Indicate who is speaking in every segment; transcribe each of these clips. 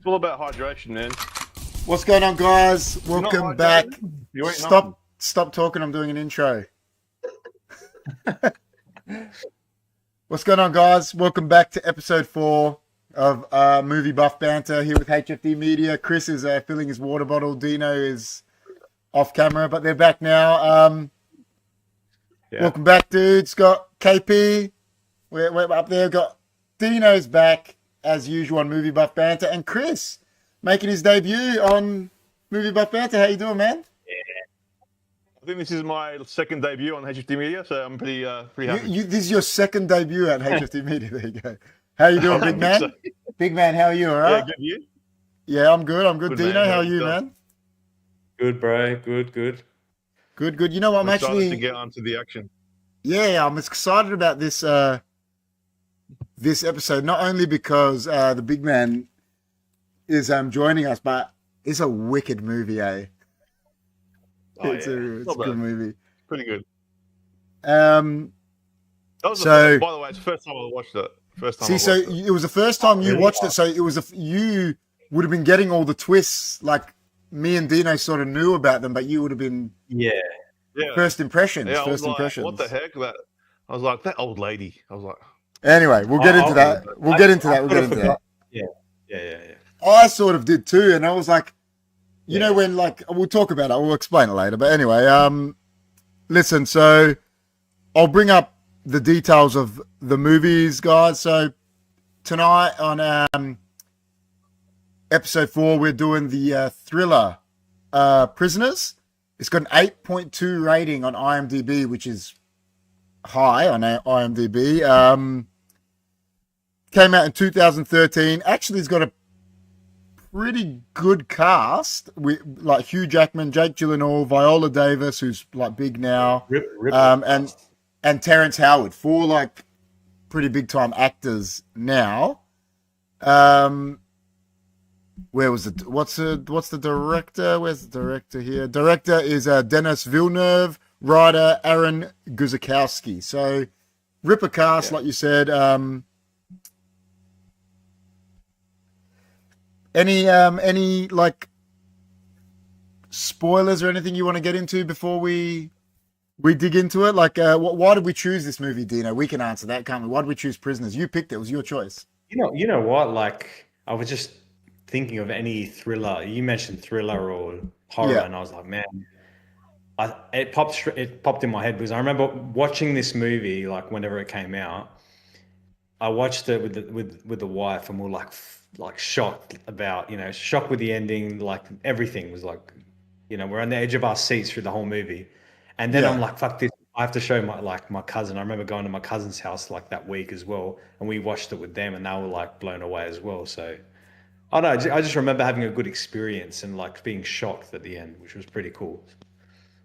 Speaker 1: It's all about hydration, man.
Speaker 2: What's going on, guys? Welcome back. Stop talking. I'm doing an intro. What's going on, guys? Welcome back to episode 4 of Movie Buff Banter here with HFDMedia. Chris is filling his water bottle. Dino is off camera, but they're back now. Welcome back, dudes. Got KP. We're up there. Got Dino's back as usual on Movie Buff Banter, and Chris making his debut on Movie Buff Banter. How you doing, man?
Speaker 1: I think this is my second debut on HFDMedia, so I'm pretty happy.
Speaker 2: This is your second debut at HFDMedia. There you go. How you doing, big man? So. Big man, how are you? All right?
Speaker 1: Yeah, good. You?
Speaker 2: Yeah, I'm good. Dino, man, how are you, man?
Speaker 3: Good, bro. Good.
Speaker 2: You know what? I'm actually
Speaker 1: to get onto the action.
Speaker 2: Yeah, I'm excited about this this episode. Not only because the big man is joining us, but it's a wicked movie, eh? It's a good movie.
Speaker 1: Pretty good.
Speaker 2: By
Speaker 1: the way, it's the first time I watched it.
Speaker 2: It was the first time you watched it, so it was you would have been getting all the twists, like me and Dino sort of knew about them, but you would have been first impressions.
Speaker 1: Yeah,
Speaker 2: impressions.
Speaker 1: What the heck? I was like, that old lady. I was like,
Speaker 2: anyway, we'll get into that. We'll get into that.
Speaker 3: Yeah.
Speaker 2: I sort of did too, and I was like, you know, when we'll talk about it. We'll explain it later. But anyway, listen. So I'll bring up the details of the movies, guys. So tonight on episode 4, we're doing the thriller Prisoners. It's got an 8.2 rating on IMDb, which is high on IMDb. Came out in 2013. Actually, it's got a pretty good cast with like Hugh Jackman, Jake Gyllenhaal, Viola Davis, who's like big now, and Terrence Howard, 4 like pretty big time actors now. What's the director? Where's the director here? Director is Denis Villeneuve. Writer Aaron Guzikowski. So ripper cast, like you said. Any like spoilers or anything you want to get into before we dig into it? Like, why did we choose this movie, Dino? We can answer that, can't we? Why did we choose Prisoners? You picked it. It was your choice.
Speaker 3: You know what? Like, I was just thinking of any thriller. You mentioned thriller or horror, and I was like, man, it popped in my head because I remember watching this movie like whenever it came out. I watched it with the wife, and we were like shocked with the ending. Like everything was like, we're on the edge of our seats through the whole movie. And then I'm like, fuck this. I have to show my cousin. I remember going to my cousin's house like that week as well, and we watched it with them, and they were like blown away as well. So I don't know. I just remember having a good experience and like being shocked at the end, which was pretty cool.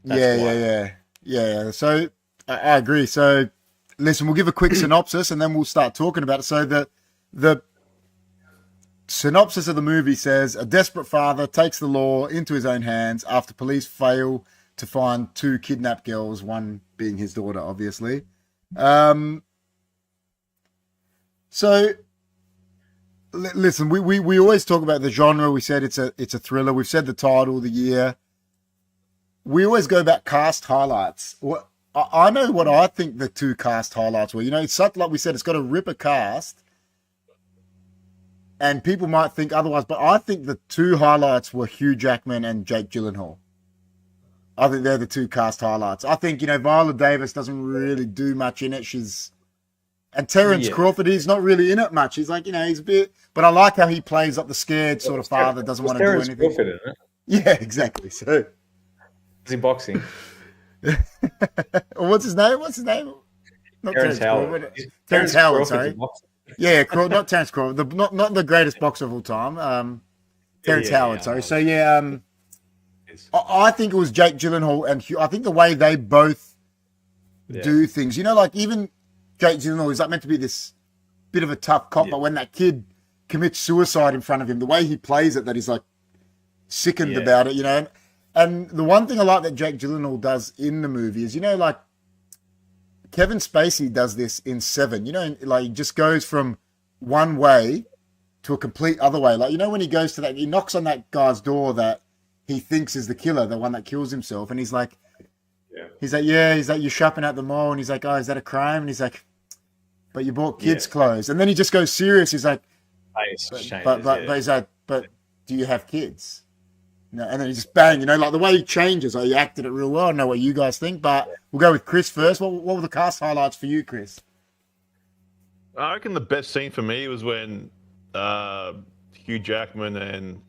Speaker 2: Yeah. So I agree. So listen, we'll give a quick synopsis and then we'll start talking about it. So the synopsis of the movie says a desperate father takes the law into his own hands after police fail to find 2 kidnapped girls, one being his daughter, obviously. So listen, we always talk about the genre. We said it's a thriller. We've said the title, the year. We always go about cast highlights. Well, I know what I think the 2 cast highlights were. It's such, like we said, it's got a ripper cast. And people might think otherwise, but I think the 2 highlights were Hugh Jackman and Jake Gyllenhaal. I think they're the 2 cast highlights. I think, Viola Davis doesn't really do much in it. And Terrence Crawford, he's not really in it much. He's like, he's a bit, but I like how he plays up the scared sort of father, doesn't want to do anything.
Speaker 3: Crawford, isn't it?
Speaker 2: Yeah, exactly. So.
Speaker 3: Is he boxing?
Speaker 2: What's his name? Not
Speaker 3: Terrence Howard.
Speaker 2: Terrence Howard, sorry. Yeah, not Terrence Crawford. Not the greatest boxer of all time. Terrence Howard, sorry. So I think it was Jake Gyllenhaal and Hugh. I think the way they both do things, like even Jake Gyllenhaal is like meant to be this bit of a tough cop, but when that kid commits suicide in front of him, the way he plays it, that he's like sickened about it, And the one thing I like that Jake Gyllenhaal does in the movie is, like Kevin Spacey does this in Seven. He just goes from one way to a complete other way. Like, you know, when he goes to that, he knocks on that guy's door that he thinks is the killer, the one that kills himself. And he's like, he's like, you're shopping at the mall. And he's like, oh, is that a crime? And he's like, but you bought kids' clothes. And then he just goes serious. He's like, but he's like, but do you have kids? No, and then he just bang, you know, like the way he changes, he acted it real well. I don't know what you guys think, but we'll go with Chris first. What were the cast highlights for you, Chris?
Speaker 1: I reckon the best scene for me was when Hugh Jackman and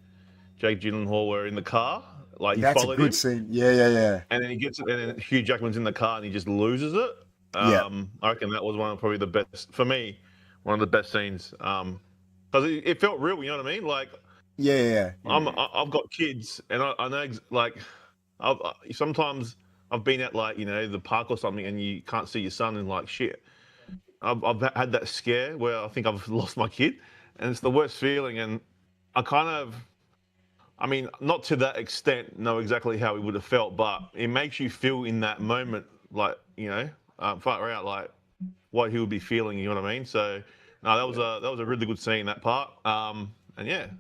Speaker 1: Jake Gyllenhaal were in the car. Like,
Speaker 2: that's a good scene. Yeah.
Speaker 1: And then then Hugh Jackman's in the car and he just loses it. I reckon that was probably the best for me. One of the best scenes. Because it felt real. You know what I mean? Like, I've got kids, and I know, like, sometimes I've been at, like, you know, the park or something, and you can't see your son, and like, shit. I've had that scare where I think I've lost my kid, and it's the worst feeling. And I mean, not to that extent, know exactly how he would have felt, but it makes you feel in that moment, like, you know, far out, like what he would be feeling. You know what I mean? So, no, that was a really good scene, that part. And it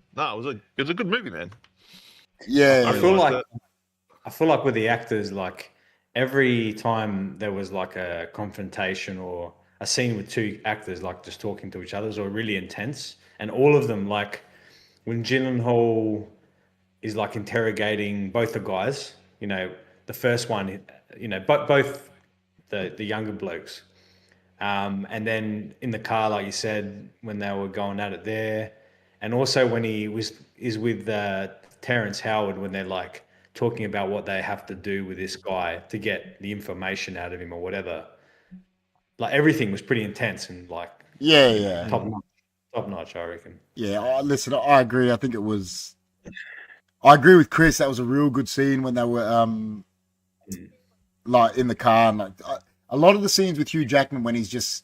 Speaker 1: was a good movie, man.
Speaker 2: Yeah,
Speaker 3: I feel like with the actors, like every time there was like a confrontation or a scene with two actors like just talking to each other, was really intense. And all of them, like when Gyllenhaal is like interrogating both the guys, you know, the first one, you know, both the younger blokes, and then in the car, like you said, when they were going at it there. And also when he is with Terrence Howard, when they're like talking about what they have to do with this guy to get the information out of him or whatever. Like everything was pretty intense and like top notch, I reckon.
Speaker 2: Yeah, listen, I agree. I think I agree with Chris. That was a real good scene when they were like in the car. And, like, a lot of the scenes with Hugh Jackman when he's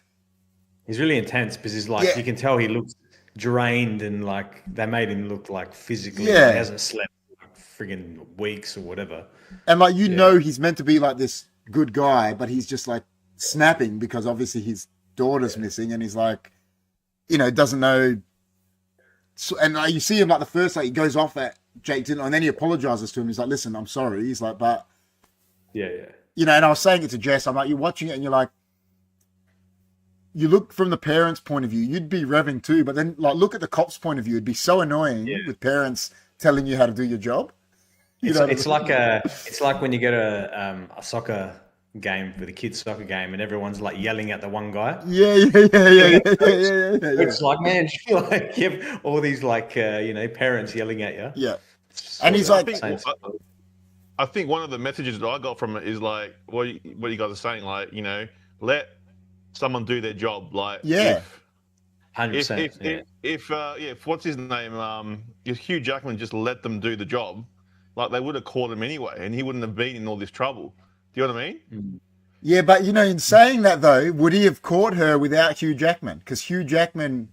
Speaker 3: really intense because he's like you can tell he looks drained and like they made him look like physically he hasn't slept like friggin' weeks or whatever. And like you know he's meant to be like this good guy, but he's just like snapping because obviously his daughter's missing and he's like, you know, doesn't know. So, and like you see him like the first like he goes off at Jake Dino and then he apologizes to him. He's like, listen, I'm sorry. He's like, but you know, and I was saying it to Jess, I'm like, you're watching it and you're like, you look from the parents' point of view, you'd be revving too, but then like look at the cops' point of view, it'd be so annoying with parents telling you how to do your job. It's like when you get a soccer game for the kids' soccer game and everyone's like yelling at the one guy. It's like, man, like you have all these like you know, parents yelling at you.
Speaker 2: Yeah. And he's like,
Speaker 1: I think one of the messages that I got from it is like what you guys are saying, like, you know, let someone do their job, like
Speaker 3: 100%.
Speaker 1: If what's his name, if Hugh Jackman just let them do the job, like they would have caught him anyway, and he wouldn't have been in all this trouble. Do you know what I mean?
Speaker 2: Yeah, but you know, in saying that though, would he have caught her without Hugh Jackman? Because Hugh Jackman,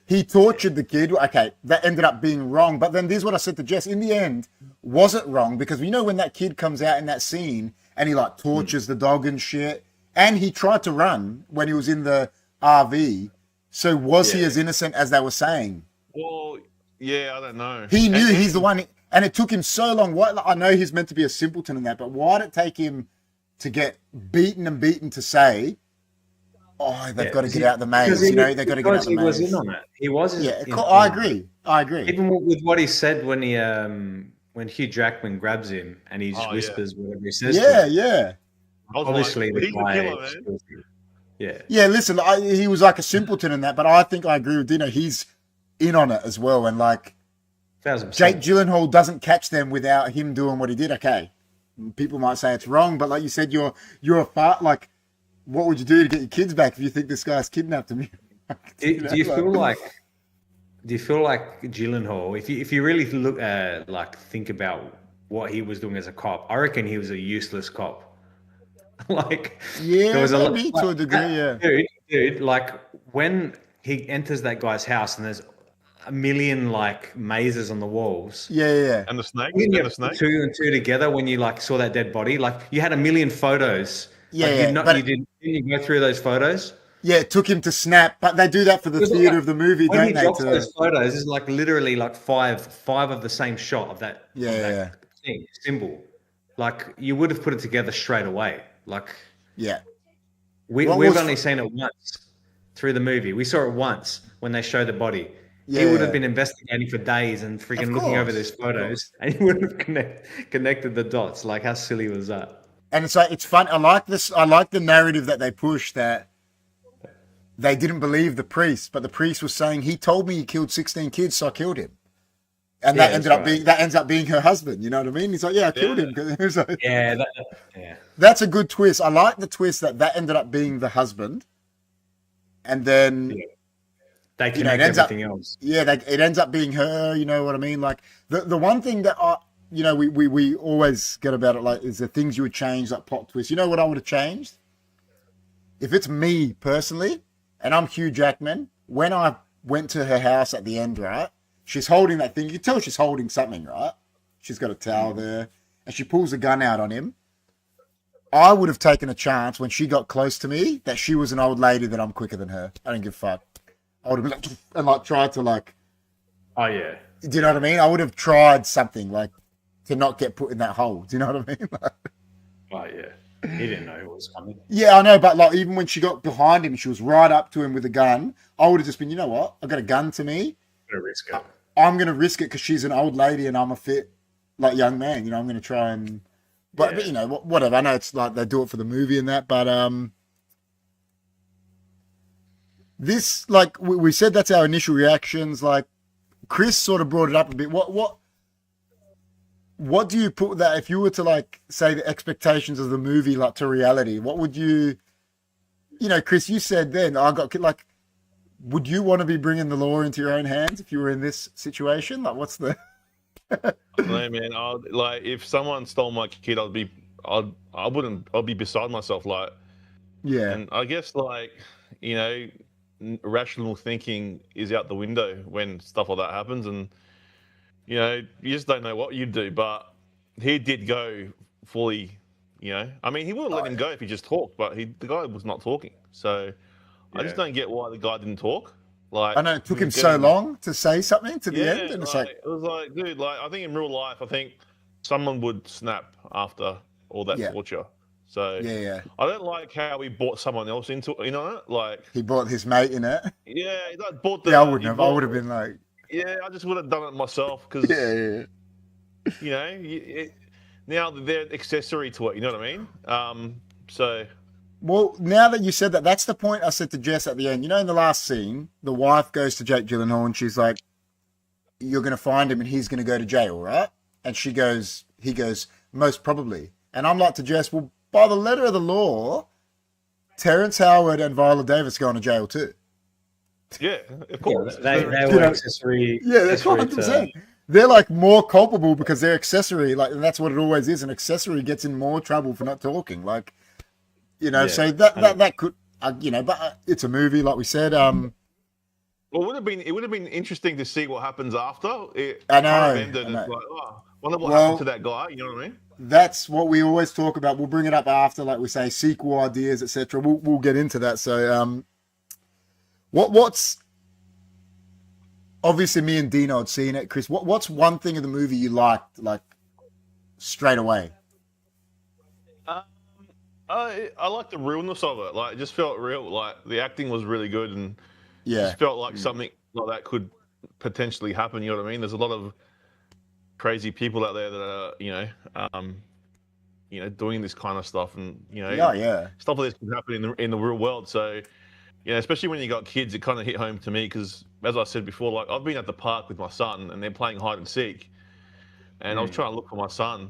Speaker 2: he tortured the kid. Okay, that ended up being wrong. But then this is what I said to Jess. In the end, was it wrong? Because you know when that kid comes out in that scene and he like tortures the dog and shit. And he tried to run when he was in the RV. So was he as innocent as they were saying?
Speaker 1: Well, yeah, I don't know.
Speaker 2: He knew he's the one. And it took him so long. I know he's meant to be a simpleton in that, but why did it take him to get beaten to say, oh, they've got to get out the maze. You know, they've got to get out the maze.
Speaker 3: He was in on it. He was.
Speaker 2: I agree.
Speaker 3: Even with what he said when he when Hugh Jackman grabs him and he just whispers whatever he says. Obviously,
Speaker 1: like, he's a killer, man.
Speaker 2: Yeah. Listen, he was like a simpleton in that, but I think I agree with Dino. He's in on it as well, and like
Speaker 3: 1,000%.
Speaker 2: Jake Gyllenhaal doesn't catch them without him doing what he did. Okay, people might say it's wrong, but like you said, you're a part. Like, what would you do to get your kids back if you think this guy's kidnapped them?
Speaker 3: Do you feel like Gyllenhaal? If you really look like think about what he was doing as a cop, I reckon he was a useless cop. Like,
Speaker 2: there was maybe to a degree,
Speaker 3: dude, like when he enters that guy's house and there's a million like mazes on the walls,
Speaker 1: and the snake,
Speaker 3: two and two together when you like saw that dead body, like you had a million photos, you didn't go through those photos.
Speaker 2: Yeah, it took him to snap, but they do that for the theater of the movie, don't they?
Speaker 3: When he those photos, is like literally like five of the same shot of that, thing, symbol. Like you would have put it together straight away. Like we've only seen it once through the movie. We saw it once when they showed the body. He would have been investigating for days and freaking looking over these photos, and he would have connected the dots. Like how silly was that?
Speaker 2: And it's like it's fun. I like this. I like the narrative that they push that. They didn't believe the priest, but the priest was saying he told me he killed 16 kids, so I killed him. And that ends up being her husband. You know what I mean? He's like, I killed him. Like, that's a good twist. I like the twist that ended up being the husband, and then
Speaker 3: they connect everything else.
Speaker 2: Yeah, it ends up being her. You know what I mean? Like the one thing that we always get about it, like, is the things you would change, like plot twist. You know what I would have changed if it's me personally. And I'm Hugh Jackman. When I went to her house at the end, right? She's holding that thing. You can tell she's holding something, right? She's got a towel there. And she pulls a gun out on him. I would have taken a chance when she got close to me that she was an old lady that I'm quicker than her. I don't give a fuck. I would have been tried to
Speaker 3: Oh, yeah.
Speaker 2: Do you know what I mean? I would have tried something to not get put in that hole. Do you know what I mean?
Speaker 3: Oh, yeah. He didn't know who was coming.
Speaker 2: Yeah, I know, but even when she got behind him, she was right up to him with a gun. I would have just been, you know what? I've got a gun to me.
Speaker 3: Risk it.
Speaker 2: I'm going to risk it because she's an old lady and I'm a fit, young man. You know, I'm going to try and... But whatever. I know it's like they do it for the movie and that, but this, we said that's our initial reactions. Like, Chris sort of brought it up a bit. What do you put that, if you were to say the expectations of the movie to reality, what would you, Chris, you said then, would you want to be bringing the law into your own hands if you were in this situation? What's the...
Speaker 1: No, man. If someone stole my kid, I'd be beside myself. And I guess rational thinking is out the window when stuff like that happens, and you just don't know what you'd do. But he did go fully, I mean, he wouldn't let him go if he just talked, but the guy was not talking. So I just don't get why the guy didn't talk.
Speaker 2: I know it took him so long to say something to the end, and it's
Speaker 1: it was dude, I think in real life, I think someone would snap after all that torture. So I don't like how he brought someone else into it.
Speaker 2: He brought his mate in it.
Speaker 1: Yeah, he bought
Speaker 2: I wouldn't have. I would have been like,
Speaker 1: I just would have done it myself because now they're accessory to it. You know what I mean?
Speaker 2: Well, now that you said that, that's the point I said to Jess at the end. In the last scene, the wife goes to Jake Gyllenhaal and she's like, you're going to find him and he's going to go to jail, right? And he goes, most probably. And I'm like to Jess, well, by the letter of the law, Terrence Howard and Viola Davis go to jail too.
Speaker 1: Yeah, of course.
Speaker 3: They were accessory.
Speaker 2: Yeah, that's 100%. They're more culpable because they're accessory. And that's what it always is. An accessory gets in more trouble for not talking. So that could, but it's a movie, like we said.
Speaker 1: Well, it would have been interesting to see what happens after.
Speaker 2: I know.
Speaker 1: Wonder what happened to that guy. You know what I mean?
Speaker 2: That's what we always talk about. We'll bring it up after, like we say, sequel ideas, etc. We'll get into that. So, what's obviously me and Dino had seen it, Chris. What's one thing of the movie you liked, straight away?
Speaker 1: I like the realness of it. It just felt real. The acting was really good, and just felt like something like that could potentially happen. You know what I mean? There's a lot of crazy people out there that are, doing this kind of stuff, and stuff like this can happen in the real world. So, especially when you got kids, it kind of hit home to me because, as I said before, I've been at the park with my son, and they're playing hide and seek, and I was trying to look for my son,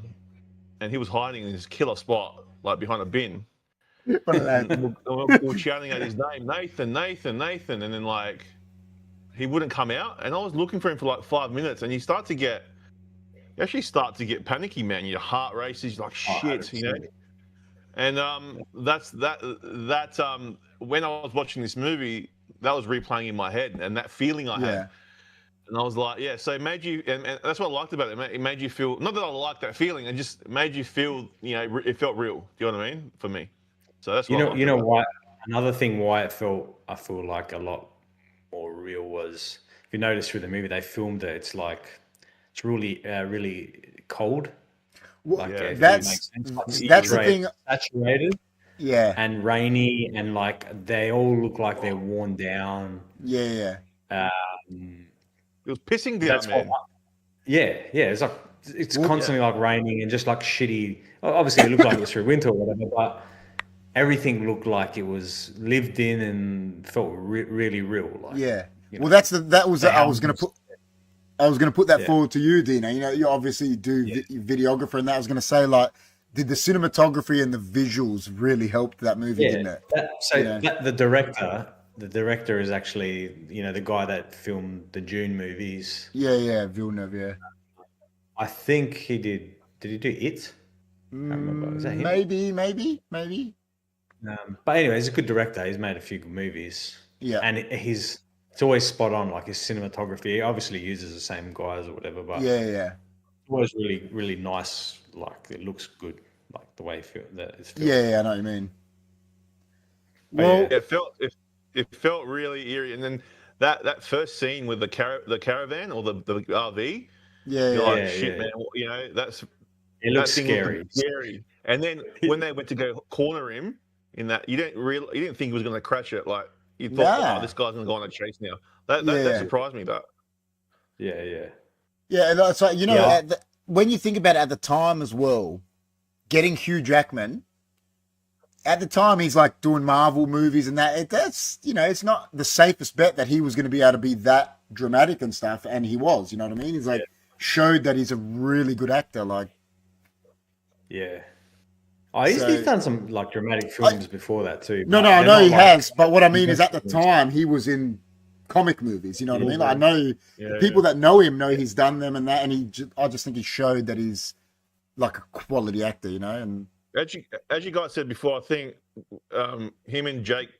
Speaker 1: and he was hiding in this killer spot. Behind a bin. And we're shouting at his name, Nathan, Nathan, Nathan. And then, he wouldn't come out. And I was looking for him for 5 minutes. And you actually start to get panicky, man. Your heart races, shit, And that's when I was watching this movie, that was replaying in my head. And that feeling I had. And I was like, so it made you, and that's what I liked about it. It made you feel, not that I liked that feeling, it just made you feel, it felt real. Do you know what I mean? For me. So that's what
Speaker 3: you know why another thing why I feel like a lot more real was, if you notice through the movie, they filmed it. It's like it's really really cold.
Speaker 2: Well,
Speaker 3: Like if
Speaker 2: that's
Speaker 3: it makes sense. Like
Speaker 2: that's the thing.
Speaker 3: saturated.
Speaker 2: Yeah.
Speaker 3: And rainy, and like they all look like they're worn down.
Speaker 2: Yeah.
Speaker 1: It was pissing down, man.
Speaker 3: Yeah. It's like it's constantly like raining and just like shitty. Obviously, it looked like it was through winter or whatever, but everything looked like it was lived in and felt really real. Like,
Speaker 2: well, that was I was going to put that forward to you, Dino. You know, you obviously do videographer, and that I was going to say, like, did the cinematography and the visuals really help that movie, didn't it?
Speaker 3: The director is actually, the guy that filmed the Dune movies.
Speaker 2: Yeah, Villeneuve, yeah.
Speaker 3: I think he did. Did he do It? I can't remember. Was that him?
Speaker 2: Maybe.
Speaker 3: But anyway, he's a good director. He's made a few good movies.
Speaker 2: Yeah.
Speaker 3: And it's always spot on, like his cinematography. He obviously uses the same guys or whatever, but
Speaker 2: yeah.
Speaker 3: It was really, really nice. Like, it looks good, like the way it's filmed.
Speaker 2: Yeah, I know what you mean.
Speaker 1: Well, it felt really eerie, and then that first scene with the caravan or the RV.
Speaker 2: Yeah.
Speaker 1: Shit, man. You know,
Speaker 3: it looks scary.
Speaker 1: And then when they went to go corner him in that, you didn't think he was going to crash it. Like, you thought, this guy's going to go on a chase now. That surprised me, but
Speaker 3: yeah.
Speaker 2: Yeah, it's like, when you think about it at the time as well, getting Hugh Jackman, at the time he's like doing Marvel movies and that's it's not the safest bet that he was going to be able to be that dramatic and stuff, and he was, you know what I mean? He's like showed that he's a really good actor, like.
Speaker 3: Yeah. Oh, he's done some like dramatic films before that too.
Speaker 2: No, I know he has, but what I mean is at the time he was in comic movies, you know what I mean? Like, I know people that know him know he's done them and that, and I just think he showed that he's like a quality actor, and
Speaker 1: as you guys said before, I think him and Jake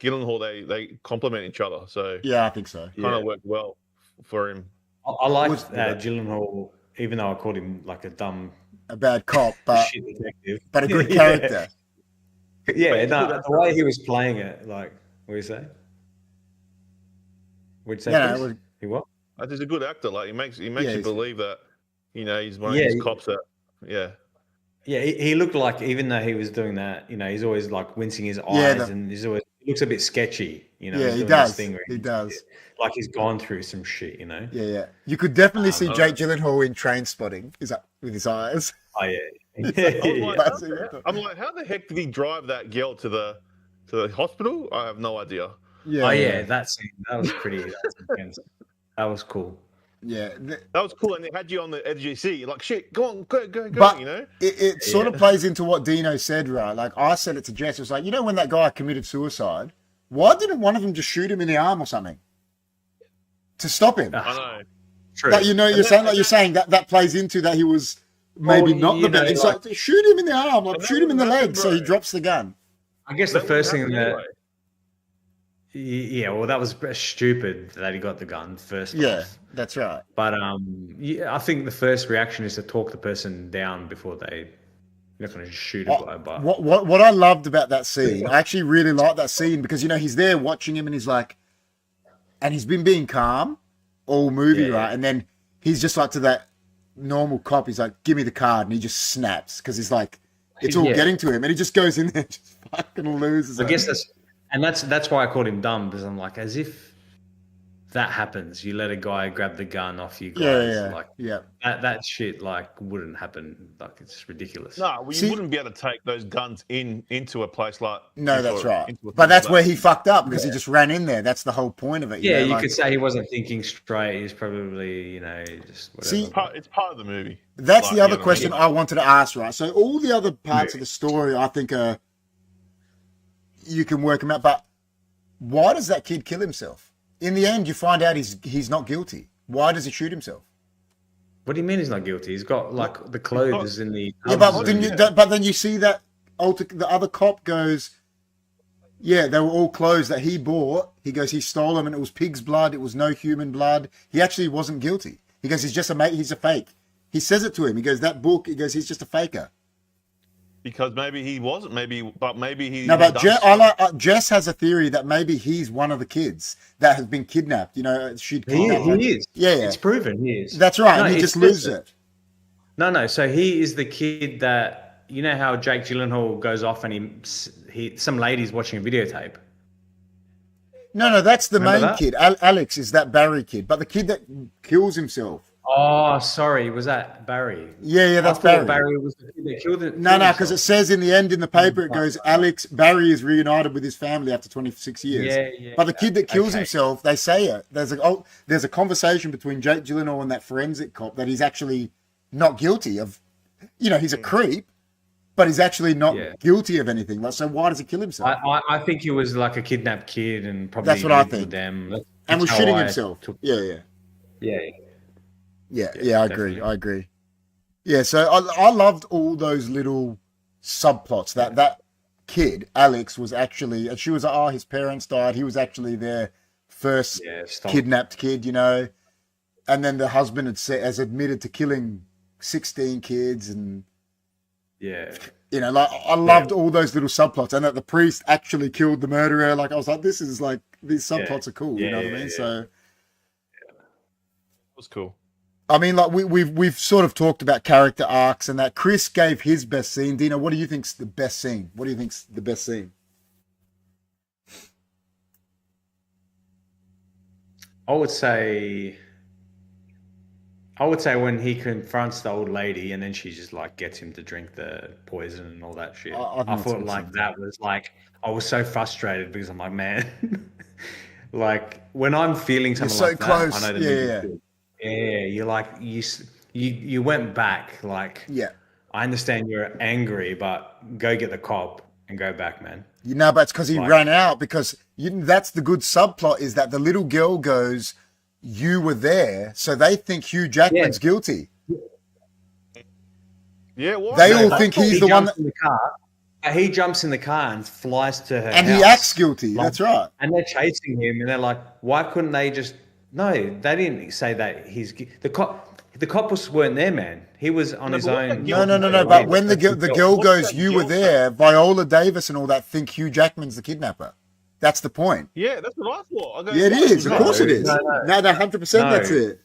Speaker 1: Gyllenhaal they complement each other, so
Speaker 2: yeah, I think so.
Speaker 1: Kind of worked well for him.
Speaker 3: I like Gyllenhaal, even though I called him like
Speaker 2: a bad cop, but a good character.
Speaker 3: The way he was playing it, like, what do you say? Would you say he what?
Speaker 1: He's a good actor. Like, he makes you believe that he's one of these cops that
Speaker 3: he looked like, even though he was doing that, he's always like wincing his eyes and he looks a bit sketchy. He
Speaker 2: does. He does.
Speaker 3: Like he's gone through some shit.
Speaker 2: Yeah. You could definitely see Jake Gyllenhaal in Trainspotting. Is that with his eyes?
Speaker 3: Oh yeah.
Speaker 1: I'm like, how the heck did he drive that girl to the hospital? I have no idea.
Speaker 3: Yeah. That scene, that was pretty. That was cool.
Speaker 2: Yeah,
Speaker 1: that was cool, and it had you on the edge of your seat. You're like, shit, go on, go.
Speaker 2: But it sort of plays into what Dino said, right? Like, I said it to Jess. It was like, when that guy committed suicide, why didn't one of them just shoot him in the arm or something to stop him?
Speaker 1: I know.
Speaker 3: True.
Speaker 2: Like, you're saying that plays into that he was maybe not the best. It's like, shoot him in the arm, like shoot him in the leg, so he drops the gun.
Speaker 3: I guess the first thing that. Yeah, well, that was stupid that he got the gun first.
Speaker 2: Yeah, that's right.
Speaker 3: But I think the first reaction is to talk the person down before you're not going to shoot a guy. But
Speaker 2: what I loved about that scene, I actually really liked that scene because he's there watching him and he's like, and he's been being calm all movie, right? And then he's just like to that normal cop, he's like, "Give me the card," and he just snaps because he's like, it's all getting to him, and he just goes in there, and just fucking loses.
Speaker 3: I guess that's why I called him dumb, because I'm like, as if that happens, you let a guy grab the gun off you guys. That shit like wouldn't happen. Like, it's ridiculous.
Speaker 1: No, you wouldn't be able to take those guns into a place like.
Speaker 2: No, that's right. But that's where he fucked up because he just ran in there. That's the whole point of it.
Speaker 3: You could say he wasn't thinking straight. He's probably just whatever.
Speaker 2: See,
Speaker 1: it's part of the movie.
Speaker 2: That's the other question I wanted to ask. Right, so all the other parts of the story, I think, you can work them out. But why does that kid kill himself? In the end, you find out he's not guilty. Why does he shoot himself?
Speaker 3: What do you mean he's not guilty? He's got like the clothes in the.
Speaker 2: Yeah, but then you see that the other cop goes, yeah, they were all clothes that he bought. He goes, he stole them, and it was pig's blood. It was no human blood. He actually wasn't guilty. He goes, he's just a mate. He's a fake. He says it to him. He goes, that book. He goes, he's just a faker.
Speaker 1: because maybe he wasn't. Maybe he.
Speaker 2: No, but Jess has a theory that maybe he's one of the kids that has been kidnapped. You know, she'd kidnapped him.
Speaker 3: He is.
Speaker 2: Yeah,
Speaker 3: it's proven he is.
Speaker 2: That's right. No, and he just loses it.
Speaker 3: No. So he is the kid that, you know how Jake Gyllenhaal goes off and he some lady's watching a videotape.
Speaker 2: No, that's the main kid. Alex is that Barry kid, but the kid that kills himself.
Speaker 3: Oh, sorry, was that Barry?
Speaker 2: Yeah, that's Barry.
Speaker 3: Barry was the kid that killed it.
Speaker 2: No, because it says in the end in the paper, it goes, Barry is reunited with his family after 26 years.
Speaker 3: Yeah.
Speaker 2: But the kid that kills himself, they say it. There's a conversation between Jake Gyllenhaal and that forensic cop that he's actually not guilty of. You know, he's a creep, but he's actually not guilty of anything. Like, so why does he kill himself?
Speaker 3: I think he was like a kidnapped kid and probably
Speaker 2: that's what I think.
Speaker 3: Them.
Speaker 2: And was shitting himself. Yeah, I agree. Yeah, so I loved all those little subplots. That kid, Alex, was actually, and she was like, his parents died. He was actually their first kidnapped kid, you know. And then the husband has admitted to killing 16 kids, and you know, like I loved all those little subplots, and that the priest actually killed the murderer. Like I was like, this is like these subplots are cool. You know what I mean? So
Speaker 1: it was cool.
Speaker 2: I mean, like we've sort of talked about character arcs and that. Chris gave his best scene. Dino, what do you think's the best scene? What do you think's the best scene?
Speaker 3: I would say when he confronts the old lady and then she just like gets him to drink the poison and all that shit. I thought like that was like, I was so frustrated because I'm like, man, like when I'm feeling something
Speaker 2: so
Speaker 3: like
Speaker 2: close.
Speaker 3: that, I know the movie's good. Yeah, you're like you went back. Like, I understand you're angry, but go get the cop and go back, man.
Speaker 2: You know, but it's because he ran out. Because that's the good subplot is that the little girl goes, "You were there," so they think Hugh Jackman's guilty.
Speaker 1: Yeah, what?
Speaker 2: They all think he's the one.
Speaker 3: In the car. He jumps in the car and flies to her
Speaker 2: and
Speaker 3: house.
Speaker 2: He acts guilty. That's right.
Speaker 3: And they're chasing him, and they're like, "Why couldn't they just?" No, they didn't say that the cop weren't there, man. He was on his own.
Speaker 2: No. But when the girl goes, "You were there," Viola Davis and all that think Hugh Jackman's the kidnapper. That's the point.
Speaker 1: Yeah, that's what I thought.
Speaker 2: Yeah, it is. Of course it is. No, 100%. That's it.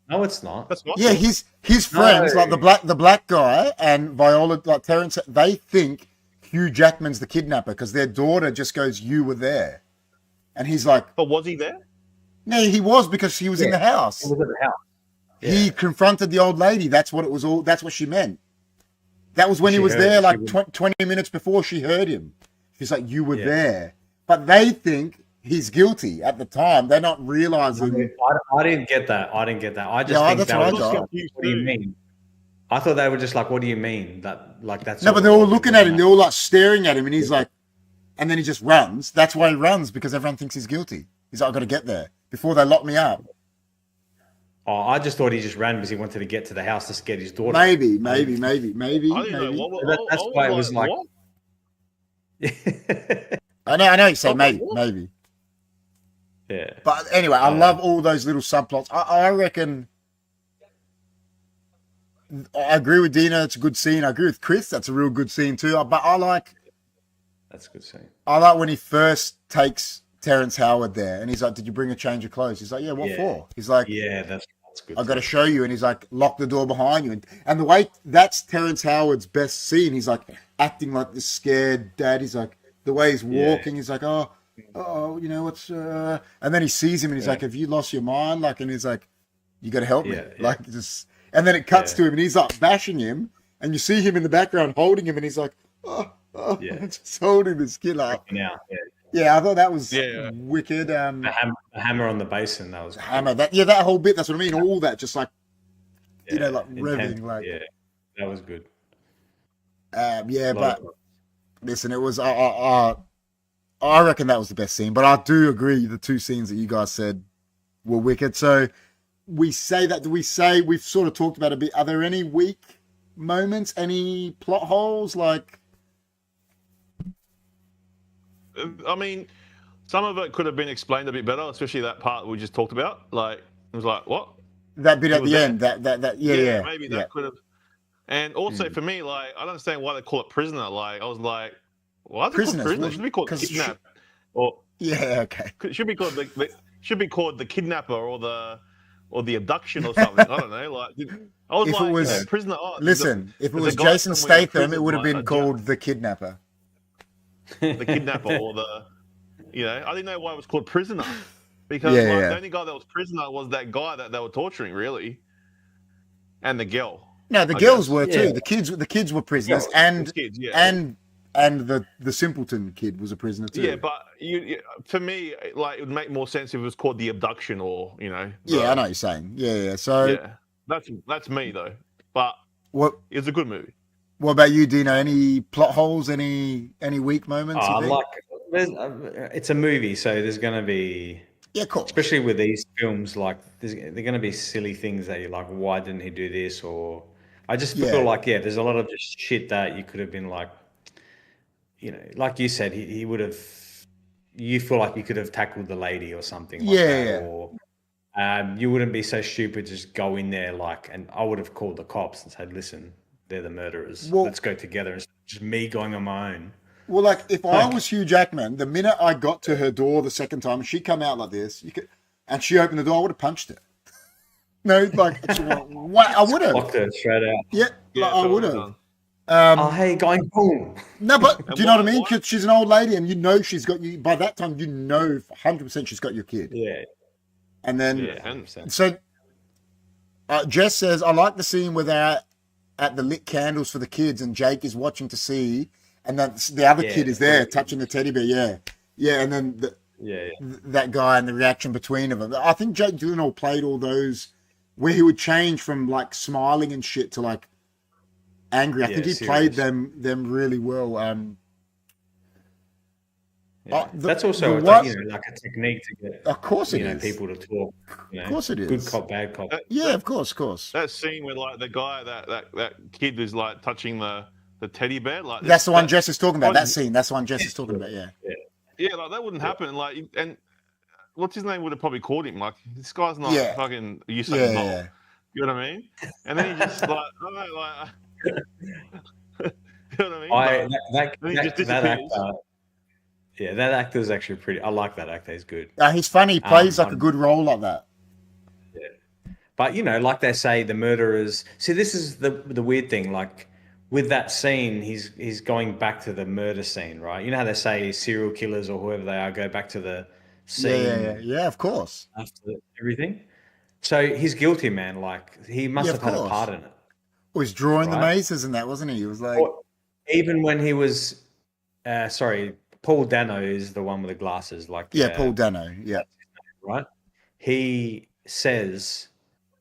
Speaker 3: No, it's not.
Speaker 1: That's not.
Speaker 2: Yeah, his friends, like the black guy and Viola, like Terrence, they think Hugh Jackman's the kidnapper because their daughter just goes, "You were there," and he's like,
Speaker 1: "But was he there?"
Speaker 2: No, he was because he was in the house.
Speaker 3: He was at the house. Yeah.
Speaker 2: He confronted the old lady. That's what it was all. That's what she meant. That was when he was there, like 20 minutes before she heard him. She's like, "You were there," but they think he's guilty at the time. They're not realizing.
Speaker 3: I didn't get that. I just think that was what do you mean? I thought they were just like, "What do you mean?" That's
Speaker 2: no, but they're all looking at him. They're all like staring at him, and he's like, and then he just runs. That's why he runs, because everyone thinks he's guilty. He's like, "I've got to get there before they lock me up."
Speaker 3: Oh, I just thought he just ran because he wanted to get to the house to get his daughter.
Speaker 2: Maybe.
Speaker 1: I didn't know.
Speaker 3: That's why it was like.
Speaker 2: I know you say maybe.
Speaker 3: Yeah.
Speaker 2: But anyway, I love all those little subplots. I reckon. I agree with Dino. It's a good scene. I agree with Chris. That's a real good scene too. But I like.
Speaker 3: That's a good scene.
Speaker 2: I like when he first takes Terrence Howard there, and he's like, "Did you bring a change of clothes?" He's like, "Yeah, what for?" He's like,
Speaker 3: "Yeah, that's good.
Speaker 2: I've got to show you." And he's like, "Lock the door behind you." And the way that's Terrence Howard's best scene. He's like acting like this scared dad. He's like the way he's walking. He's like, "Oh, you know what's?" And then he sees him, and he's like, "Have you lost your mind?" Like, and he's like, "You got to help me." Like just. And then it cuts to him, and he's like bashing him, and you see him in the background holding him, and he's like, just holding this kid like. Yeah, I thought that was wicked.
Speaker 3: The hammer on the basin, that was
Speaker 2: cool. Hammer. That whole bit. That's what I mean. All that, just like like revving, like
Speaker 3: that was good.
Speaker 2: But listen, it was. I reckon that was the best scene, but I do agree the two scenes that you guys said were wicked. So we say that. Do we say we've sort of talked about a bit? Are there any weak moments? Any plot holes? Like.
Speaker 1: I mean, some of it could have been explained a bit better, especially that part we just talked about. Like, it was like, what?
Speaker 2: That bit at the end. That
Speaker 1: maybe that could have. And also for me, like, I don't understand why they call it prisoner. Like, I was like, why is it
Speaker 2: Prisoners,
Speaker 1: called prisoner?
Speaker 2: well,
Speaker 1: It should be called kidnap, or
Speaker 2: okay.
Speaker 1: it should be called the kidnapper or the abduction or something. I don't know. Like, I was
Speaker 2: If it
Speaker 1: like,
Speaker 2: was
Speaker 1: prisoner. Oh,
Speaker 2: listen, if it
Speaker 1: there's
Speaker 2: was
Speaker 1: a guy
Speaker 2: Jason
Speaker 1: somewhere in
Speaker 2: Statham,
Speaker 1: prison,
Speaker 2: it would have
Speaker 1: like,
Speaker 2: been called the kidnapper.
Speaker 1: The kidnapper or I didn't know why it was called prisoner because the only guy that was prisoner was that guy that they were torturing, really, and the girl.
Speaker 2: No, the girls were too. The kids were prisoners, and the simpleton kid was a prisoner too.
Speaker 1: Yeah, but for me, like, it would make more sense if it was called the abduction, or
Speaker 2: I know what you're saying. Yeah. So
Speaker 1: that's me though. But it's a good movie.
Speaker 2: What about you, Dino? Any plot holes? Any weak moments?
Speaker 3: It's a movie, so there's going to be
Speaker 2: cool.
Speaker 3: Especially with these films, like they're going to be silly things that you're like, why didn't he do this? Or I just feel like there's a lot of just shit that you could have been like, like you said, he would have. You feel like you could have tackled the lady or something like that, or you wouldn't be so stupid to just go in there and I would have called the cops and said, listen, they're the murderers. Let's go together. It's just me going on my own.
Speaker 2: Well, like if I was Hugh Jackman, the minute I got to her door the second time, she come out like this, and she opened the door, I would have punched her. No, like what? I would have.
Speaker 3: Locked her straight out.
Speaker 2: Yeah, I would have.
Speaker 3: Hey, going boom.
Speaker 2: No, but do you know what I mean? Because she's an old lady, and she's got you. By that time, 100% she's got your kid.
Speaker 3: Yeah.
Speaker 2: And then, so Jess says, I like the scene where they're at the lit candles for the kids, and Jake is watching to see, and then the other kid is there touching the teddy bear. Yeah, and then that guy and the reaction between them. I think Jake Gyllenhaal played all those where he would change from like smiling and shit to like angry. I think he played them really well.
Speaker 3: That's also like a technique to get,
Speaker 2: of course, it is.
Speaker 3: People to talk.
Speaker 2: Of course, it is.
Speaker 3: Good cop, bad cop.
Speaker 2: Of course.
Speaker 1: That scene where like the guy that kid was like touching the teddy bear, like
Speaker 2: that's the one Jess is talking about. That scene. That's the one Jess is talking about.
Speaker 1: Yeah, like that wouldn't happen. Like, and what's his name would have probably called him. Like, this guy's not fucking Usain Bolt. You know what I mean? And then he just like, you know what I mean?
Speaker 3: That actor. Yeah, that actor is actually pretty. I like that actor. He's good.
Speaker 2: He's funny. He plays like a good role like that.
Speaker 3: Yeah, but like they say, the murderers. See, this is the weird thing. Like with that scene, he's going back to the murder scene, right? You know how they say serial killers or whoever they are go back to the scene.
Speaker 2: Yeah, of course.
Speaker 3: After everything, so he's guilty, man. Like he must have had a part in it.
Speaker 2: Well, he's drawing the mazes and that, wasn't he? He was like,
Speaker 3: even when he was, Paul Dano is the one with the glasses.
Speaker 2: Paul Dano. Yeah.
Speaker 3: Right. He says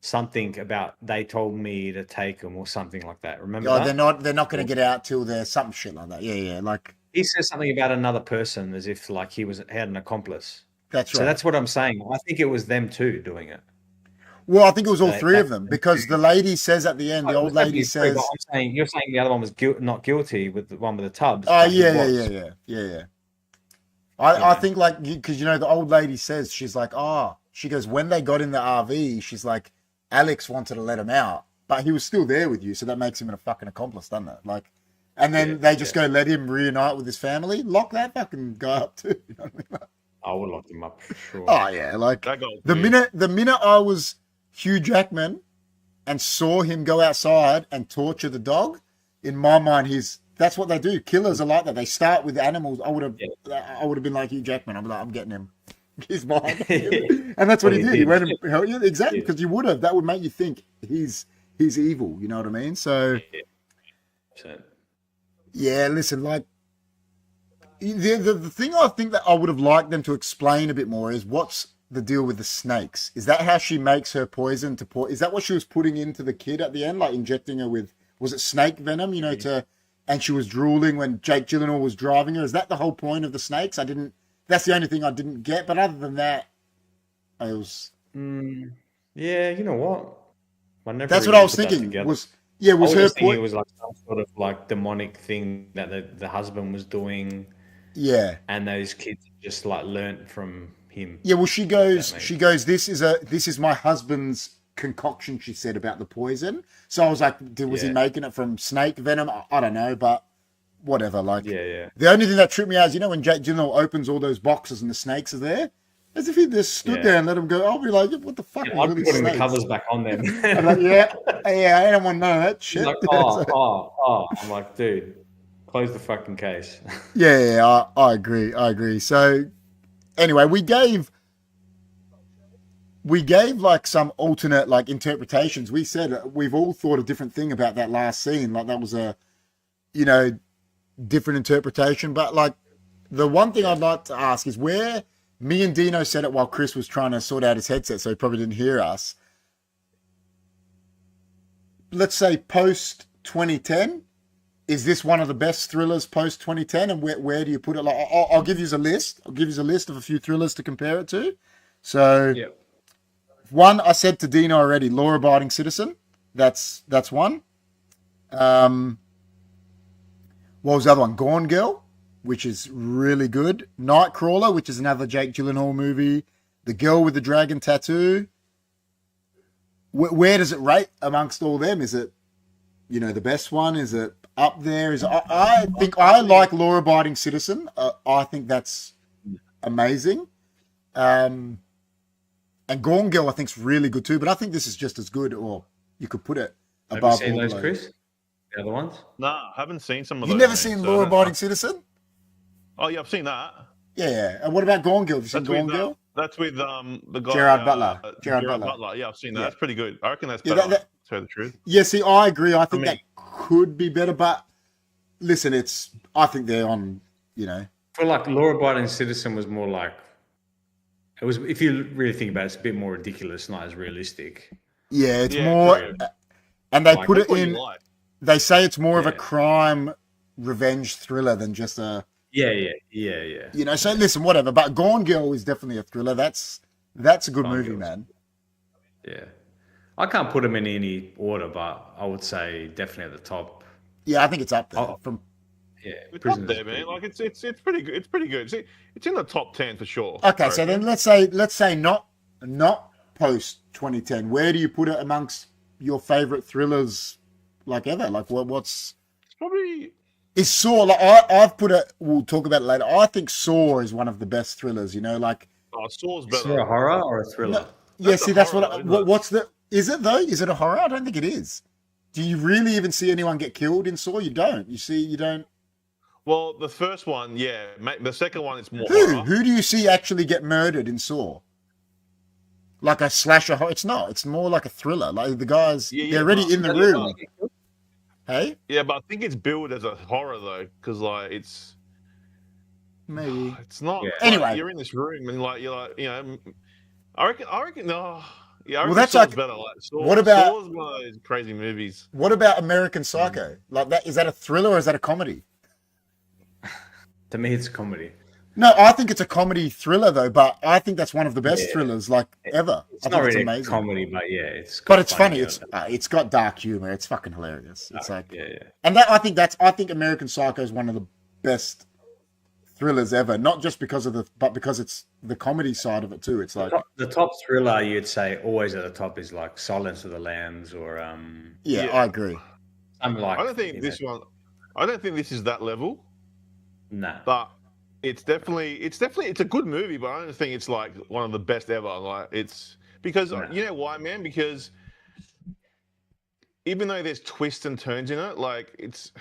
Speaker 3: something about they told me to take them or something like that. Remember?
Speaker 2: They're not going to get out till there's some shit like that. Yeah. Like
Speaker 3: he says something about another person as if like he had an accomplice.
Speaker 2: That's right.
Speaker 3: So that's what I'm saying. I think it was them too doing it.
Speaker 2: Well, I think it was all three of them because the lady says at the end, the old lady says,
Speaker 3: you're saying the other one was not guilty with the one with the tubs.
Speaker 2: Oh, yeah. I think like, because the old lady says, she's like, she goes, when they got in the RV, she's like, Alex wanted to let him out, but he was still there with you. So that makes him a fucking accomplice, doesn't it? Like, and then they just go let him reunite with his family. Lock that fucking guy up too. You know what I mean?
Speaker 3: I would lock him up for sure.
Speaker 2: Oh yeah. Like the minute I was Hugh Jackman and saw him go outside and torture the dog, in my mind, that's what they do. Killers are like that. They start with animals. I would have been like Hugh Jackman. I'm getting him. He's mine. And that's what he did. He went and exactly, because you would have. That would make you think he's evil. You know what I mean? So listen, like the thing I think that I would have liked them to explain a bit more is what's the deal with the snakes. Is that how she makes her poison is that what she was putting into the kid at the end, like injecting her with, was it snake venom, and she was drooling when Jake Gyllenhaal was driving her? Is that the whole point of the snakes? That's the only thing I didn't get, but other than that, I was...
Speaker 3: yeah, you know what?
Speaker 2: That's what I was thinking. Was her point...
Speaker 3: It was like some sort of like demonic thing that the husband was doing.
Speaker 2: Yeah.
Speaker 3: And those kids just like learnt from him.
Speaker 2: Yeah, well, she goes, this is my husband's concoction she said about the poison. So I was like, was he making it from snake venom? I don't know, but whatever. Like, the only thing that tripped me out is, you know, when Jake Gyllenhaal opens all those boxes and the snakes are there, as if he just stood there and let them go. I'll be like, what the fuck?
Speaker 3: Yeah, I'd be putting the covers back on them.
Speaker 2: I'm like, yeah, I don't want none of that shit.
Speaker 3: Like, I'm like, dude, close the fucking case.
Speaker 2: I agree. So anyway, we gave like some alternate like interpretations. We said we've all thought a different thing about that last scene. Like that was a, you know, different interpretation. But like the one thing I'd like to ask is where me and Dino said it while Chris was trying to sort out his headset, so he probably didn't hear us. Let's say post 2010, is this one of the best thrillers post 2010? And where do you put it? Like, I'll give you a list. I'll give you a list of a few thrillers to compare it to. So, one I said to Dino already, Law Abiding Citizen. That's one. What was the other one? Gone Girl, which is really good. Nightcrawler, which is another Jake Gyllenhaal movie. The Girl with the Dragon Tattoo. Where does it rate amongst all them? Is it, you know, the best one? Is it up there? I think I like Law Abiding Citizen. I think that's amazing. And Gone Girl I think is really good too, but I think this is just as good, or you could put it above.
Speaker 3: Have you seen those, Chris? The other ones?
Speaker 1: No, I haven't seen some of
Speaker 2: those. You've never seen Law Abiding Citizen?
Speaker 1: Oh yeah, I've seen that.
Speaker 2: Yeah. And what about Gone Girl? Have you seen Gone Girl?
Speaker 1: That's with the guy
Speaker 2: Gerard Butler.
Speaker 1: Gerard Butler. Yeah, I've seen that. That's pretty good. I reckon that's better. To tell the truth.
Speaker 2: Yeah, see, I agree. I think that could be better, but listen, I think they're on, you know.
Speaker 3: For like Law Abiding Citizen was more like, it was, if you really think about it, it's a bit more ridiculous, not as realistic.
Speaker 2: Yeah, it's more, and they put it in, they say it's more of a crime revenge thriller than just a...
Speaker 3: Yeah.
Speaker 2: You know, so listen, whatever. But Gone Girl is definitely a thriller. That's a good movie, man.
Speaker 3: Yeah. I can't put them in any order, but I would say definitely at the top.
Speaker 2: Yeah, I think it's up there.
Speaker 1: It's up there, man. Like it's pretty good. It's pretty good. It's in the top 10 for sure.
Speaker 2: Okay, so then let's say not post 2010. Where do you put it amongst your favorite thrillers, like ever? Like what's?
Speaker 1: It's probably.
Speaker 2: Is Saw, like I've put it, we'll talk about it later. I think Saw is one of the best thrillers, you know, like...
Speaker 1: Oh, Saw's better.
Speaker 3: Is it a horror or a thriller?
Speaker 2: No, that's what's the... Is it though? Is it a horror? I don't think it is. Do you really even see anyone get killed in Saw? You don't. You don't...
Speaker 1: Well, the first one, yeah. The second one, it's more horror.
Speaker 2: Who do you see actually get murdered in Saw? Like a slasher horror? It's not. It's more like a thriller. Like the guys, they're already in the room. Hey?
Speaker 1: Yeah, but I think it's billed as a horror though, because like it's
Speaker 2: maybe
Speaker 1: it's not.
Speaker 2: Yeah. Anyway,
Speaker 1: you're in this room and like you're like, you know, I reckon no. Yeah,
Speaker 2: well, that's
Speaker 1: Saw's
Speaker 2: like
Speaker 1: better. Like
Speaker 2: what about
Speaker 1: Saw's one of those crazy movies?
Speaker 2: What about American Psycho? Like that, is that a thriller or is that a comedy?
Speaker 3: To me, it's a comedy.
Speaker 2: No, I think it's a comedy thriller though, but I think that's one of the best thrillers like ever.
Speaker 3: It's not really amazing. Comedy, but it's
Speaker 2: funny. It's got dark humor. It's fucking hilarious. It's like and I think American Psycho is one of the best thrillers ever. Not just because because it's the comedy side of it too. It's like
Speaker 3: the top thriller you'd say always at the top is like Silence of the Lambs or
Speaker 2: I agree.
Speaker 1: I don't think this one. I don't think this is that level.
Speaker 3: No,
Speaker 1: but. It's definitely a good movie, but I don't think it's like one of the best ever. Like it's because you know why, man? Because even though there's twists and turns in it, like it's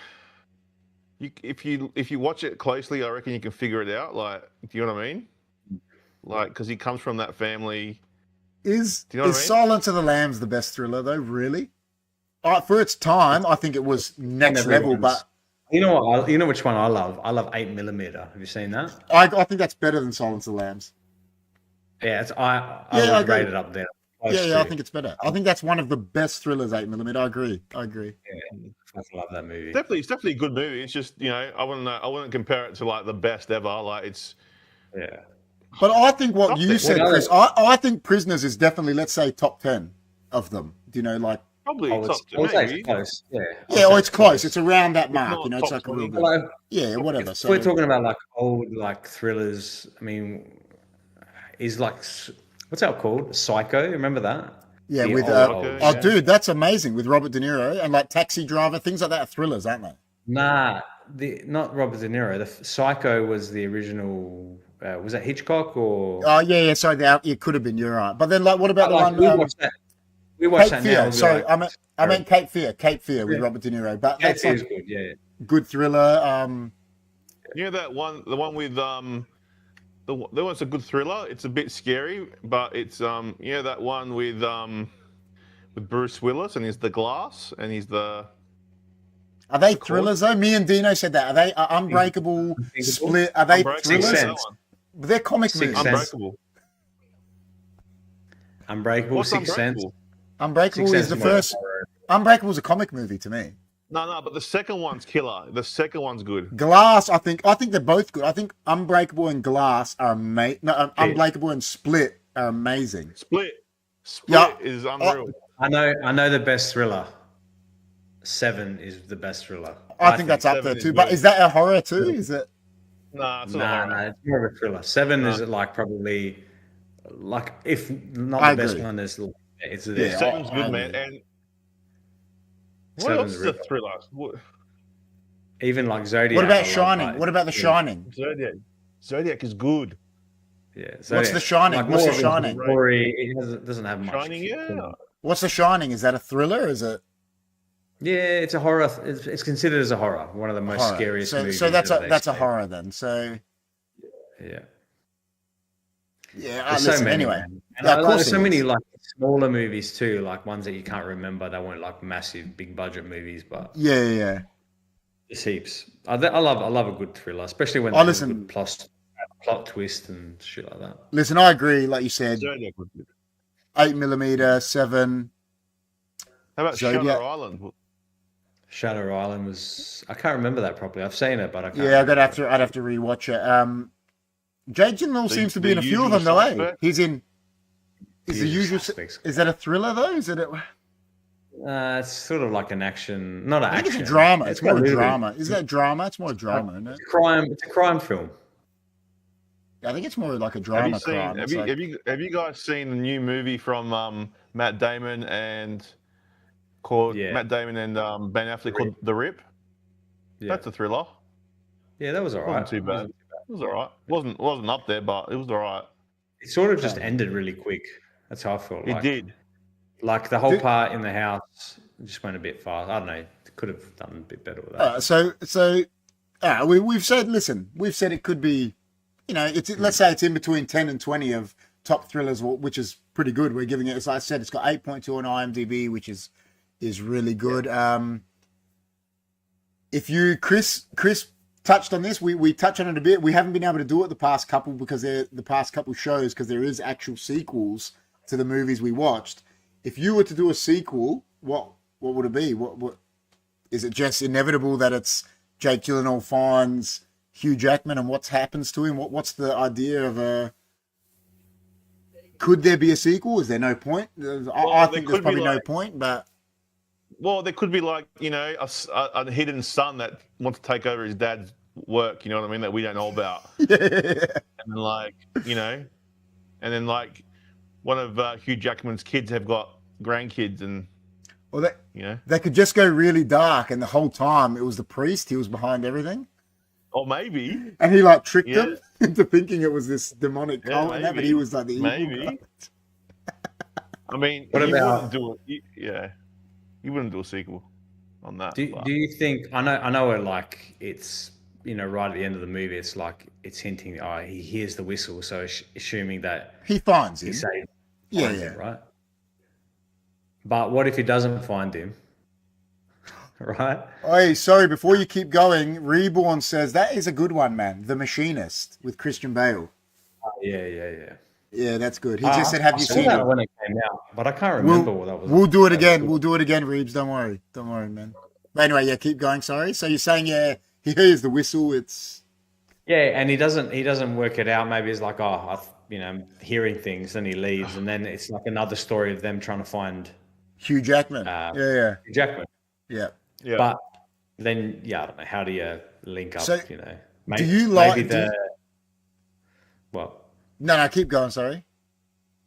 Speaker 1: if you watch it closely, I reckon you can figure it out. Like, do you know what I mean? Like, because he comes from that family.
Speaker 2: Is Silence of the Lambs the best thriller though? Really? For its time, I think it was next level, but.
Speaker 3: You know what? You know which one I love? I love 8mm. Have you seen that?
Speaker 2: I think that's better than Silence of the Lambs.
Speaker 3: Yeah, I would rate it up there.
Speaker 2: I think it's better. I think that's one of the best thrillers. 8mm. I agree.
Speaker 3: Yeah, I love that movie.
Speaker 1: It's definitely a good movie. It's just I wouldn't compare it to like the best ever. Like it's
Speaker 2: But I think what you said, Chris. I think Prisoners is definitely, let's say, top 10 of them. Do you know, like.
Speaker 1: Probably top 10,
Speaker 3: it's close.
Speaker 2: It's close. It's around that mark. You know, it's like a real good. Whatever.
Speaker 3: So we're talking about like old like thrillers. I mean, is like what's that called? Psycho. Remember that?
Speaker 2: Yeah,
Speaker 3: The
Speaker 2: with dude, that's amazing with Robert De Niro and like Taxi Driver, things like that are thrillers, aren't they?
Speaker 3: Nah, not Robert De Niro. The Psycho was the original. Was that Hitchcock or?
Speaker 2: Oh yeah. Sorry, it could have been. You're right. But then, like, what about the one?
Speaker 3: We watched that. We watched
Speaker 2: Cape
Speaker 3: that
Speaker 2: Fear.
Speaker 3: now.
Speaker 2: Sorry, I meant Cape Fear. Cape Fear with Robert De Niro. But
Speaker 3: Cape
Speaker 2: that's
Speaker 3: Fear
Speaker 2: like
Speaker 3: is good. Yeah.
Speaker 2: good thriller.
Speaker 1: You know that one, the one with the one's a good thriller. It's a bit scary, but it's you know that one with Bruce Willis and he's the glass and he's the.
Speaker 2: Are they thrillers though? Me and Dino said that. Are they Unbreakable, Split? Are they thrillers? They're comic movies.
Speaker 3: Unbreakable, Sixth Sense.
Speaker 2: Unbreakable is the first. Unbreakable is a comic movie to me.
Speaker 1: No, but the second one's killer. The second one's good.
Speaker 2: Glass, I think they're both good. I think Unbreakable and Glass are amazing. No, Unbreakable and Split are amazing.
Speaker 1: Split is unreal.
Speaker 3: I know the best thriller. 7 is the best thriller.
Speaker 2: I think that's up there too. But is that a horror too? Is it?
Speaker 1: No, it's not.
Speaker 3: No, it's more of a thriller. 7 is like probably like if not the best one. It's there.
Speaker 1: 7's good, man. And what else is a thriller?
Speaker 3: Even like Zodiac.
Speaker 2: What about Shining? What about The Shining?
Speaker 1: Zodiac is good.
Speaker 3: Yeah. Zodiac.
Speaker 2: What's The Shining?
Speaker 3: Like
Speaker 2: What's The Shining?
Speaker 3: Story, it doesn't have much.
Speaker 1: Shining, yeah.
Speaker 2: What's The Shining? Is that a thriller? Or is it?
Speaker 3: Yeah, it's a horror. It's considered as a horror. One of the most scariest movies.
Speaker 2: So that's a horror then. So
Speaker 3: yeah.
Speaker 2: Yeah, so many,
Speaker 3: anyway. There's so many like smaller movies too, like ones that you can't remember. They weren't like massive, big budget movies, but
Speaker 2: yeah.
Speaker 3: There's heaps. I love a good thriller, especially when there's a good plot twist and shit like that.
Speaker 2: Listen, I agree. Like you said, 8mm, 7.
Speaker 1: How about Shutter Island?
Speaker 3: Shutter Island was. I can't remember that properly. I've seen it, but I can't.
Speaker 2: Yeah, I'd have to rewatch it. Jake Gyllenhaal seems to be in a few of them, though. Eh? He's in. Is the usual? Is that a thriller though? Is it?
Speaker 3: It's sort of like an action, not an action.
Speaker 2: It's a drama. It's more a drama. Is that drama? It's more a drama, isn't it?
Speaker 3: It's a crime film.
Speaker 2: I think it's more like a drama crime.
Speaker 1: Have you guys seen the new movie from Matt Damon and Matt Damon and Ben Affleck called The Rip? Yeah. That's a thriller.
Speaker 3: Yeah, that was alright.
Speaker 1: Wasn't too bad. It was alright. Wasn't up there, but it was alright.
Speaker 3: It sort of just ended really quick. That's how I felt.
Speaker 1: It did.
Speaker 3: Like the whole part in the house just went a bit fast. I don't know. Could have done a bit better with that.
Speaker 2: We've said it could be, let's say it's in between 10 and 20 of top thrillers, which is pretty good. We're giving it, as I said, it's got 8.2 on IMDb, which is really good. Yeah. If you, Chris touched on this, we touched on it a bit. We haven't been able to do it the past couple shows because there is actual sequels to the movies we watched. If you were to do a sequel, what would it be? What is it? Just inevitable that it's Jake Gyllenhaal finds Hugh Jackman and what happens to him? What's the idea of a? Could there be a sequel? Is there no point? I think there's probably no point, but.
Speaker 1: Well, there could be like, a hidden son that wants to take over his dad's work, you know what I mean, that we don't know about. And then one of Hugh Jackman's kids have got grandkids and
Speaker 2: they could just go really dark and the whole time it was the priest, he was behind everything.
Speaker 1: Or maybe.
Speaker 2: And he tricked them into thinking it was this demonic cult and that, but he was like the evil guy.
Speaker 1: I mean, you wouldn't do a sequel on that.
Speaker 3: Do you think? I know. It's right at the end of the movie. It's like it's hinting. Oh, he hears the whistle, so assuming that
Speaker 2: he finds him.
Speaker 3: Him, right. But what if he doesn't find him? Right.
Speaker 2: Hey, sorry. Before you keep going, Reborn says that is a good one, man. The Machinist with Christian Bale.
Speaker 3: Yeah.
Speaker 2: Yeah, that's good. He just said, "Have you seen it?"
Speaker 3: When it came out, but I can't remember what that was.
Speaker 2: We'll do it again. We'll do it again, Reeves. Don't worry, man. But anyway, keep going. Sorry. So you're saying, he hears the whistle. It's
Speaker 3: and he doesn't work it out. Maybe he's like, I'm hearing things, and he leaves, and then it's like another story of them trying to find
Speaker 2: Hugh Jackman.
Speaker 3: Hugh Jackman.
Speaker 2: Yeah.
Speaker 3: But then, I don't know. How do you link up?
Speaker 2: So,
Speaker 3: maybe,
Speaker 2: do you like
Speaker 3: What?
Speaker 2: No, keep going. Sorry.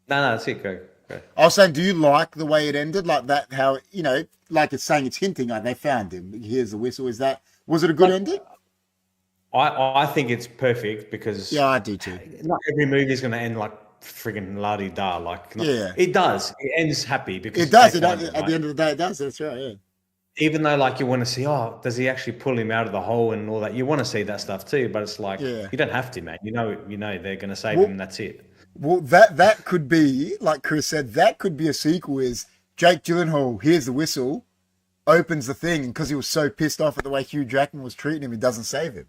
Speaker 3: No, that's it. Go.
Speaker 2: I was saying, do you like the way it ended? Like that, how, like it's saying, it's hinting like they found him. Here's the whistle. Was it a good ending?
Speaker 3: I think it's perfect because
Speaker 2: I do too.
Speaker 3: Not every movie is going to end like friggin' la-di-da. It does. It ends happy because
Speaker 2: it does. At the end of the day, it does. That's right. Yeah.
Speaker 3: Even though you want to see, does he actually pull him out of the hole and all that? You want to see that stuff too, but it's you don't have to, man. You know they're going to save him. And that's it.
Speaker 2: Well, that could be, like Chris said, that could be a sequel. Is Jake Gyllenhaal hears the whistle, opens the thing, and because he was so pissed off at the way Hugh Jackman was treating him, he doesn't save him.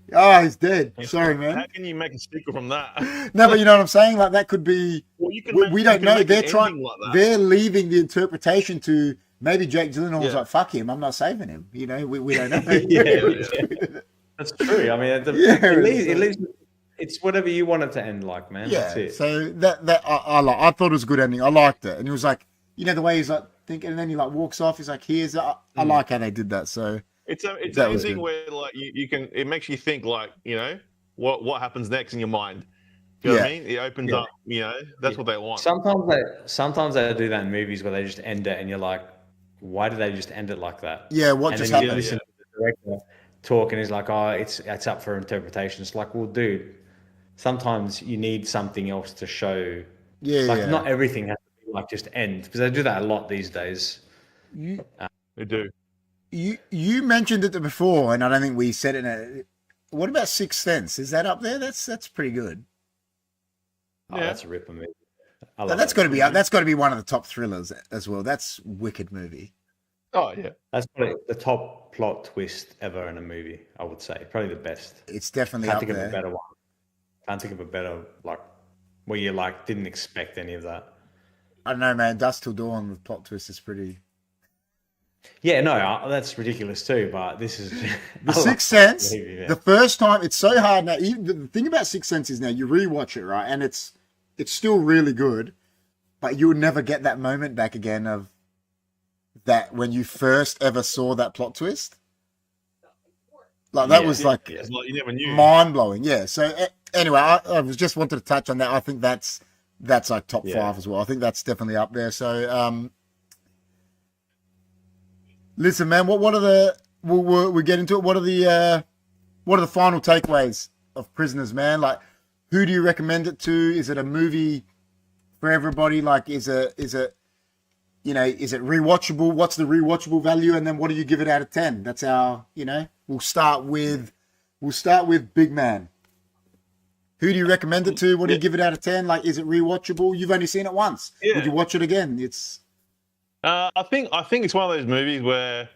Speaker 2: He's dead. Sorry, man.
Speaker 1: How can you make a sequel from that?
Speaker 2: No, but you know what I'm saying? Like that could be.
Speaker 1: Well,
Speaker 2: we don't know. They're leaving the interpretation to maybe Jake Gyllenhaal's like, fuck him, I'm not saving him. We don't know.
Speaker 3: That's true. I mean, at least it's whatever you want it to end like, man.
Speaker 2: Yeah.
Speaker 3: That's it.
Speaker 2: So that I thought it was a good ending. I liked it, and it was like, the way he's like thinking, and then he like walks off. He's like, "Here's." I like how they did that. So
Speaker 1: it's amazing where you can. It makes you think what happens next in your mind. You know what I mean? It opens up. That's what they want.
Speaker 3: Sometimes they do that in movies where they just end it, and you're like, why did they just end it like that?
Speaker 2: Yeah. What
Speaker 3: and
Speaker 2: just
Speaker 3: then
Speaker 2: happened?
Speaker 3: You listen to the director talk, and he's like, it's up for interpretation. It's like, well, dude. Sometimes you need something else to show. Not everything has to be just end, because they do that a lot these days.
Speaker 1: They do.
Speaker 2: You mentioned it before, and I don't think we said it. What about Sixth Sense? Is that up there? That's pretty good.
Speaker 3: That's a ripper movie.
Speaker 2: That's got to be one of the top thrillers as well. That's wicked movie.
Speaker 1: Oh yeah,
Speaker 3: that's probably the top plot twist ever in a movie. I would say probably the best.
Speaker 2: It's definitely
Speaker 3: Can't
Speaker 2: up
Speaker 3: think
Speaker 2: there.
Speaker 3: of a better one. Can't think of a better where you didn't expect any of that.
Speaker 2: I don't know, man. Dusk Till Dawn, the plot twist is pretty.
Speaker 3: Yeah, no, that's ridiculous too. But this is
Speaker 2: the Sixth Sense. The first time, it's so hard now. The thing about Sixth Sense is now you rewatch it, right, and it's still really good, but you would never get that moment back again of that when you first ever saw that plot twist. That was
Speaker 1: you never knew.
Speaker 2: Mind blowing. Yeah. So anyway, I was just wanted to touch on that. I think that's like top 5 as well. I think that's definitely up there. So listen, man. What are the we'll get into it. What are the final takeaways of Prisoners, man? Like, who do you recommend it to? Is it a movie for everybody? Like, is it rewatchable? What's the rewatchable value? And then what do you give it out of 10? That's our, we'll start with Big Man. Who do you recommend it to? What do you give it out of 10? Like, is it rewatchable? You've only seen it once. Yeah. Would you watch it again?
Speaker 1: I think it's one of those movies where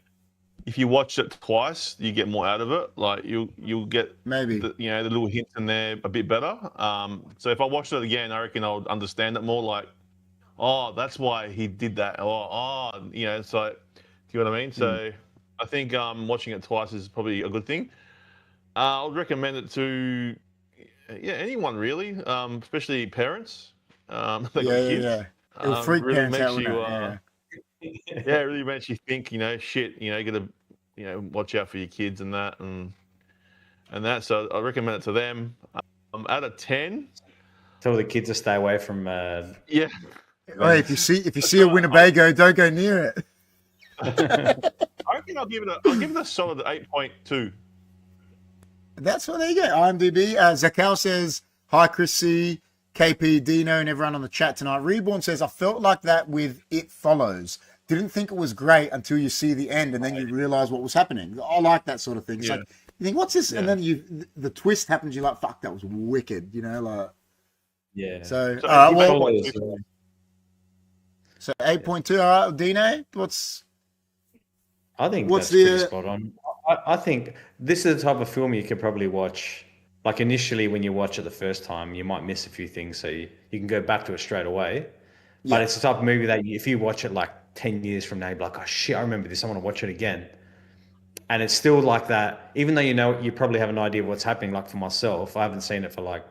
Speaker 1: if you watch it twice, you get more out of it. Like you'll get
Speaker 2: maybe
Speaker 1: the little hints in there a bit better. So if I watched it again, I reckon I would understand it more. Like, oh, that's why he did that. So do you know what I mean? So I think watching it twice is probably a good thing. I would recommend it to anyone really, especially parents. Kids.
Speaker 2: Yeah. It'll freak
Speaker 1: really
Speaker 2: parents
Speaker 1: makes
Speaker 2: out.
Speaker 1: You, it really makes you think. You gotta watch out for your kids and that and that. So I recommend it to them. Out of 10.
Speaker 3: Tell the kids to stay away from.
Speaker 2: Yeah. Hey, if you see a Winnebago, don't go near it.
Speaker 1: I reckon I'll give it a solid 8.2.
Speaker 2: That's what there you go. IMDb. Zakal says, hi, Chris C, KP Dino, and everyone on the chat tonight. Reborn says, I felt like that with It Follows. Didn't think it was great until you see the end and then you realize what was happening. I like that sort of thing. It's like, you think, what's this? Yeah. And then the twist happens. You're like, fuck, that was wicked.
Speaker 3: Yeah.
Speaker 2: So
Speaker 1: 8.2.
Speaker 2: So 8.2. All right, Dino,
Speaker 3: I think that's pretty spot on. I think this is the type of film you could probably watch. Like initially, when you watch it the first time, you might miss a few things, so you can go back to it straight away. But it's the type of movie that if you watch it like 10 years from now, you'll be like, oh shit, I remember this. I want to watch it again. And it's still like that, even though you probably have an idea of what's happening. Like for myself, I haven't seen it for like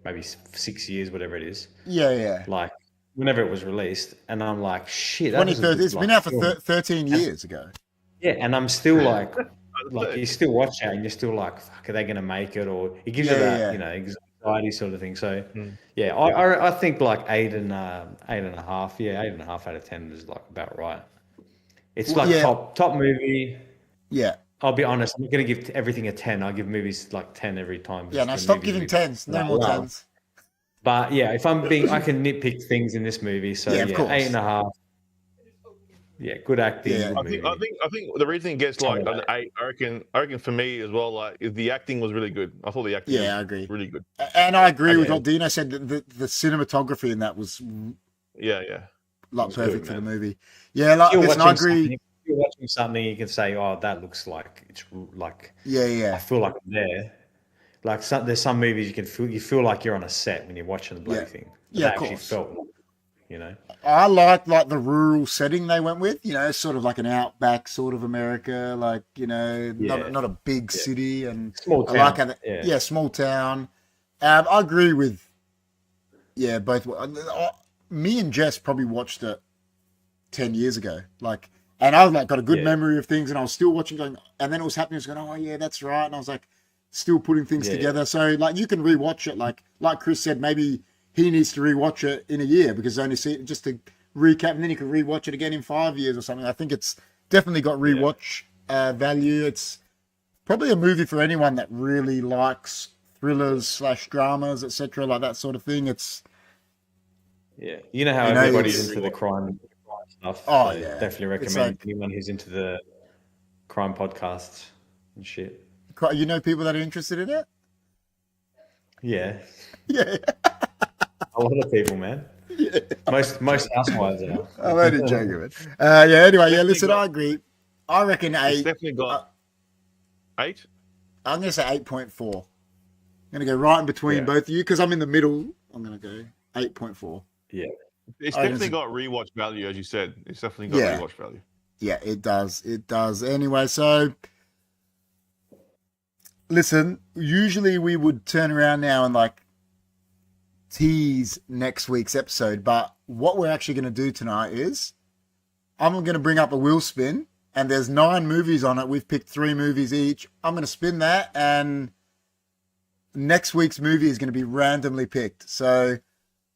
Speaker 3: maybe 6 years, whatever it is.
Speaker 2: Yeah.
Speaker 3: Like whenever it was released, and I'm like, shit.
Speaker 2: 2013. It's been out for 13 years ago.
Speaker 3: Yeah, and I'm still like you still watch it, and you're still like, fuck, are they going to make it? Or it gives you that, anxiety sort of thing. So yeah, I think like 8.5. Yeah, 8.5 out of 10 is like about right. It's like top movie.
Speaker 2: Yeah.
Speaker 3: I'll be honest. I'm not going to give everything a 10. I give movies like 10 every time.
Speaker 2: Yeah, now stop giving 10s. No more 10s.
Speaker 3: But yeah, if I'm being, I can nitpick things in this movie. So yeah, 8.5. Yeah, good acting.
Speaker 1: Yeah,
Speaker 3: good
Speaker 1: I think the reason it gets like an 8, I reckon for me as well, like the acting was really good. I thought the acting
Speaker 2: I agree.
Speaker 1: really good.
Speaker 2: And I agree with what Dino said. The cinematography in that was like perfect for the movie. Yeah, like listen, I agree.
Speaker 3: If you're watching something, you can say, "Oh, that looks like it's like."
Speaker 2: Yeah.
Speaker 3: I feel like I'm there. Like there's some movies you feel like you're on a set when you're watching the bloody thing.
Speaker 2: Yeah,
Speaker 3: of
Speaker 2: course.
Speaker 3: Actually felt, you know.
Speaker 2: I like the rural setting they went with. You know, sort of like an outback sort of America, like not a big city and
Speaker 3: small town.
Speaker 2: I like how small town. I agree with both. Me and Jess probably watched it 10 years ago, like. And I like got a good memory of things, and I was still watching, going, and then it was happening. I was going, oh yeah, that's right, and I was like, still putting things together. So like, you can rewatch it, like Chris said, maybe he needs to rewatch it in a year because only see it just to recap, and then you can rewatch it again in 5 years or something. I think it's definitely got rewatch value. It's probably a movie for anyone that really likes thrillers / dramas, etc., like that sort of thing. It's
Speaker 3: you know how everybody's into the crime stuff.
Speaker 2: Oh,
Speaker 3: so definitely recommend anyone who's into the crime podcasts and shit.
Speaker 2: You know people that are interested in it?
Speaker 3: Yeah.
Speaker 2: Yeah.
Speaker 3: A lot of people, man. Yeah. Most housewives are.
Speaker 2: I'm only joking, man. Anyway, listen, I agree. I reckon 8.
Speaker 1: It's definitely got 8?
Speaker 2: I'm going to say 8.4. I'm going to go right in between both of you because I'm in the middle. I'm going to go 8.4.
Speaker 3: Yeah.
Speaker 1: It's definitely got rewatch value, as you said. It's definitely got rewatch value.
Speaker 2: Yeah, it does. It does. Anyway, so listen, usually we would turn around now and like tease next week's episode, but what we're actually going to do tonight is I'm going to bring up a wheel spin, and there's 9 movies on it. We've picked 3 movies each. I'm going to spin that, and next week's movie is going to be randomly picked. So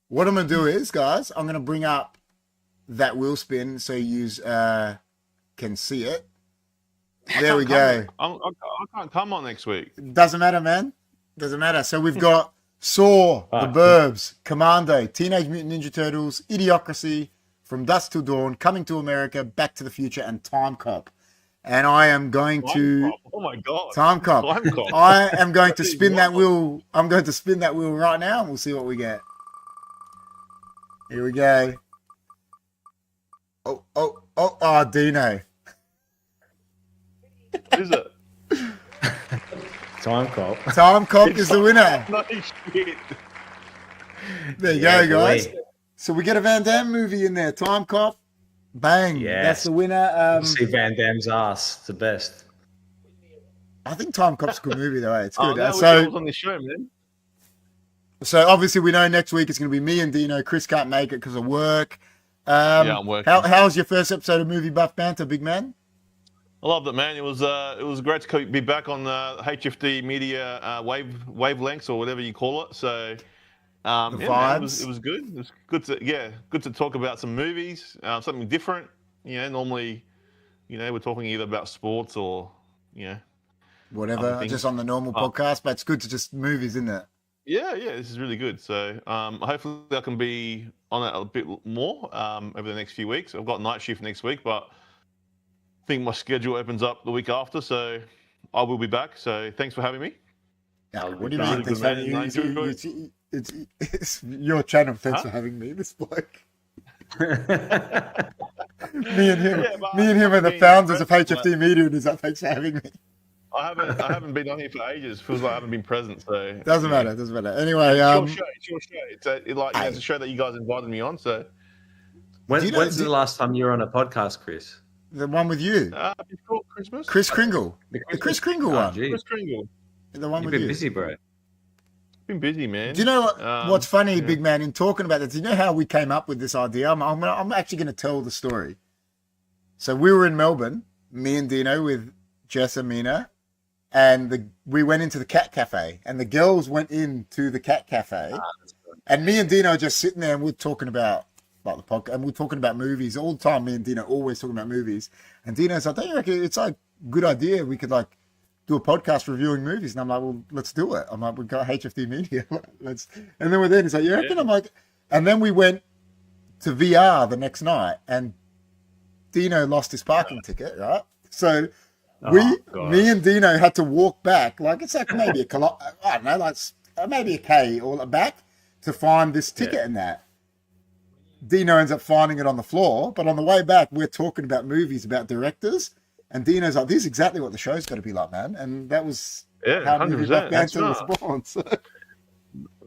Speaker 2: what I'm going to do is, guys, I'm going to bring up that wheel spin so you can see it. There we go.
Speaker 1: I can't come on next week.
Speaker 2: Doesn't matter, man. Doesn't matter. So we've got Saw, The Burbs, Commando, Teenage Mutant Ninja Turtles, Idiocracy, From Dusk Till Dawn, Coming to America, Back to the Future, and Time Cop. And I am going to...
Speaker 1: Oh, my God.
Speaker 2: Time Cop. I am going to spin that wheel. I'm going to spin that wheel right now, and we'll see what we get. Here we go. Oh, Dino.
Speaker 1: What is it?
Speaker 3: Time Cop.
Speaker 2: Time Cop is the winner.
Speaker 1: No shit.
Speaker 2: There you go, guys. So we get a Van Damme movie in there. Time Cop. Bang. Yes. That's the winner.
Speaker 3: See Van Damme's ass. It's the best.
Speaker 2: I think Time Cop's a good movie, though. It's good.
Speaker 1: No, so on the show, man.
Speaker 2: So obviously we know next week it's going to be me and Dino. Chris can't make it because of work.
Speaker 1: I'm working.
Speaker 2: How's your first episode of Movie Buff Banter, big man?
Speaker 1: I loved it, man. It was great to be back on the HFDMedia wavelengths or whatever you call it. So
Speaker 2: vibes.
Speaker 1: Man, it was good. It was good to talk about some movies, something different. You know, normally, we're talking either about sports or
Speaker 2: whatever, just on the normal podcast. But it's good to just movies, isn't it?
Speaker 1: Yeah, this is really good. So hopefully I can be on it a bit more over the next few weeks. I've got night shift next week, but I think my schedule opens up the week after, so I will be back. So thanks for having me.
Speaker 2: What do you mean? Thanks for having me. It's your channel. Thanks for having me. This bloke. me and him are the founders of HFDMedia, and he's like, thanks for having me.
Speaker 1: I haven't been on here for ages. Feels like I haven't been present. So
Speaker 2: doesn't matter. Anyway,
Speaker 1: it's your show. It's a show that you guys invited me on. So
Speaker 3: when's the last time you were on a podcast, Chris?
Speaker 2: The one with you.
Speaker 1: Before Christmas.
Speaker 2: Chris Kringle. The Chris Kringle one.
Speaker 1: Chris Kringle.
Speaker 2: The one
Speaker 3: You've
Speaker 2: with you.
Speaker 3: been busy, bro.
Speaker 1: Been busy, man.
Speaker 2: Do you know what's funny, big man, in talking about this? Do you know how we came up with this idea? I'm actually going to tell the story. So we were in Melbourne, me and Dino with Jess and Mina, and we went into the cat cafe, and the girls went into the cat cafe, and me and Dino just sitting there, and we're talking about the podcast, and we're talking about movies all the time. Me and Dino always talking about movies, and Dino's like, "Don't you reckon it's like a good idea? We could like do a podcast reviewing movies." And I'm like, "Well, let's do it." I'm like, "We've got HFDMedia, let's." And then we're there, and he's like, "You reckon?" Yeah. I'm like, and then we went to VR the next night, and Dino lost his parking ticket, right? So me and Dino had to walk back, like it's like maybe I don't know, like maybe a K or back to find this ticket and that. Dino ends up finding it on the floor, but on the way back, we're talking about movies, about directors, and Dino's like, "This is exactly what the show's got to be like, man." And that was how Movie Buff Banter was born. So.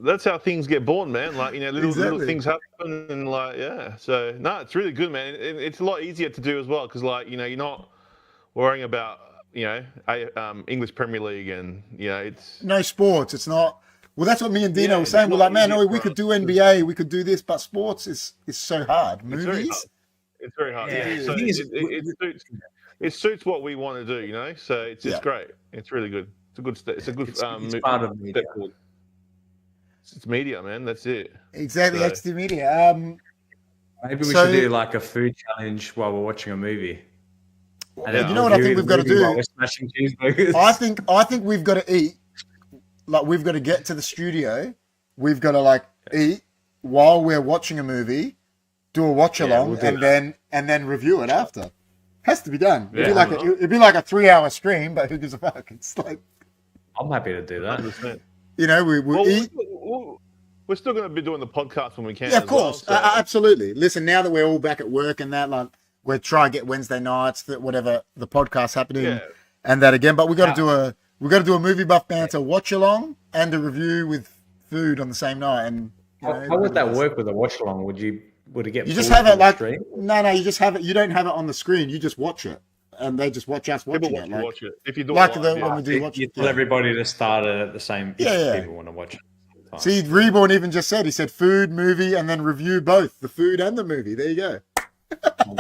Speaker 1: That's how things get born, man. Like, little things happen, and like, So no, it's really good, man. It's a lot easier to do as well because, like, you're not worrying about English Premier League and it's
Speaker 2: no sports. It's not. Well, that's what me and Dino were saying. We're like, man, we could do NBA, we could do this, but sports is so hard. Movies,
Speaker 1: it's very hard. Yeah. So it suits what we want to do, So it's great. It's really good. It's a good
Speaker 3: it's part of media.
Speaker 1: It's media, man. That's it.
Speaker 2: Exactly, HFDMedia.
Speaker 3: Maybe we should do like a food challenge while we're watching a movie.
Speaker 2: And you know what I think we've got to do?
Speaker 3: We're smashing cheeseburgers.
Speaker 2: I think we've got to eat. Like we've got to get to the studio. We've got to eat while we're watching a movie, do a watch along, and then review it after. Has to be done. It'd be like a 3-hour stream, but who gives a fuck? It's like
Speaker 3: I'm happy to do that. 100%.
Speaker 2: We'll eat.
Speaker 1: We're still going to be doing the podcast when we can.
Speaker 2: Yeah, of course,
Speaker 1: well, so.
Speaker 2: Absolutely. Listen, now that we're all back at work and that, like we're trying to get Wednesday nights, whatever the podcast happening, and that again. But we got to do a Movie Buff Banter watch along and a review with food on the same night. And
Speaker 3: how would that work with a watch along? Would it get?
Speaker 2: You just have it like no. You just have it. You don't have it on the screen. You just watch it, and they just watch us watching it.
Speaker 1: Watch it. If you do
Speaker 2: like when we do watch
Speaker 3: it, you tell everybody to start it at the same. If people want to watch it.
Speaker 2: See, Reborn even just said, he said food, movie, and then review both the food and the movie. There you go.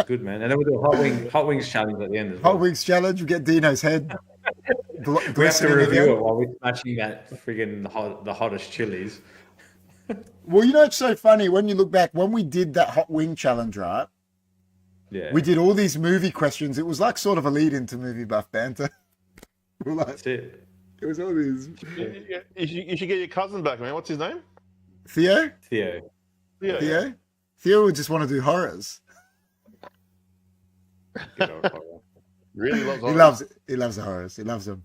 Speaker 3: Good, man. And then we'll do a hot wings challenge at the end as well.
Speaker 2: Hot wings challenge. We get Dino's head.
Speaker 3: We have to review it while we're smashing that friggin' the hottest chilies.
Speaker 2: Well, it's so funny when you look back, when we did that hot wing challenge, right?
Speaker 3: Yeah.
Speaker 2: We did all these movie questions. It was like sort of a lead into Movie Buff Banter.
Speaker 3: That's it.
Speaker 2: It was all these.
Speaker 1: You should get your cousin back, man. What's his name?
Speaker 2: Theo. Theo would just want to do horrors.
Speaker 1: Really loves horrors.
Speaker 2: He loves the horrors. He loves them.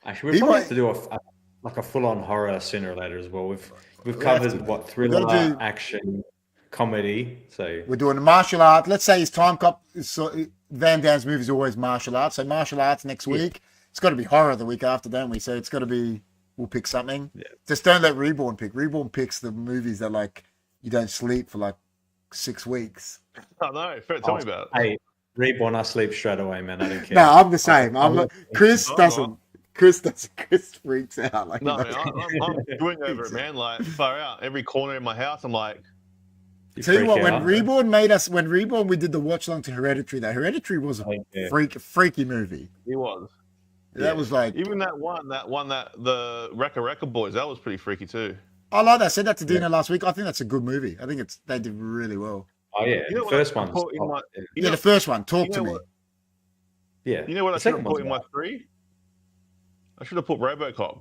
Speaker 3: Actually, we probably have to do a full-on horror sooner or later as well. We've covered thriller, action, comedy. So
Speaker 2: we're doing martial art. Let's say his time cop. Van Damme's movie is always martial arts. So martial arts next week. It's got to be horror the week after, don't we? So it's got to be. We'll pick something.
Speaker 1: Yeah.
Speaker 2: Just don't let Reborn pick. Reborn picks the movies that you don't sleep for 6 weeks.
Speaker 1: Oh no! Tell me about it.
Speaker 3: Hey, Reborn, I sleep straight away, man. I don't care.
Speaker 2: No, I'm the same. Chris doesn't. Chris freaks out.
Speaker 1: No, man, I'm doing over it, man. Far out. Every corner in my house, I'm like.
Speaker 2: Tell you what, when Reborn we did the watch along to Hereditary. That Hereditary was a freaky movie.
Speaker 1: It was.
Speaker 2: That was
Speaker 1: even that the Wrecker Boys, that was pretty freaky too.
Speaker 2: I like that. I said that to Dino last week. I think that's a good movie. I think they did really well.
Speaker 3: Oh yeah, the first one.
Speaker 2: The first one. Talk to me.
Speaker 3: Yeah.
Speaker 1: You know what I should have put in my 3? I should have put RoboCop.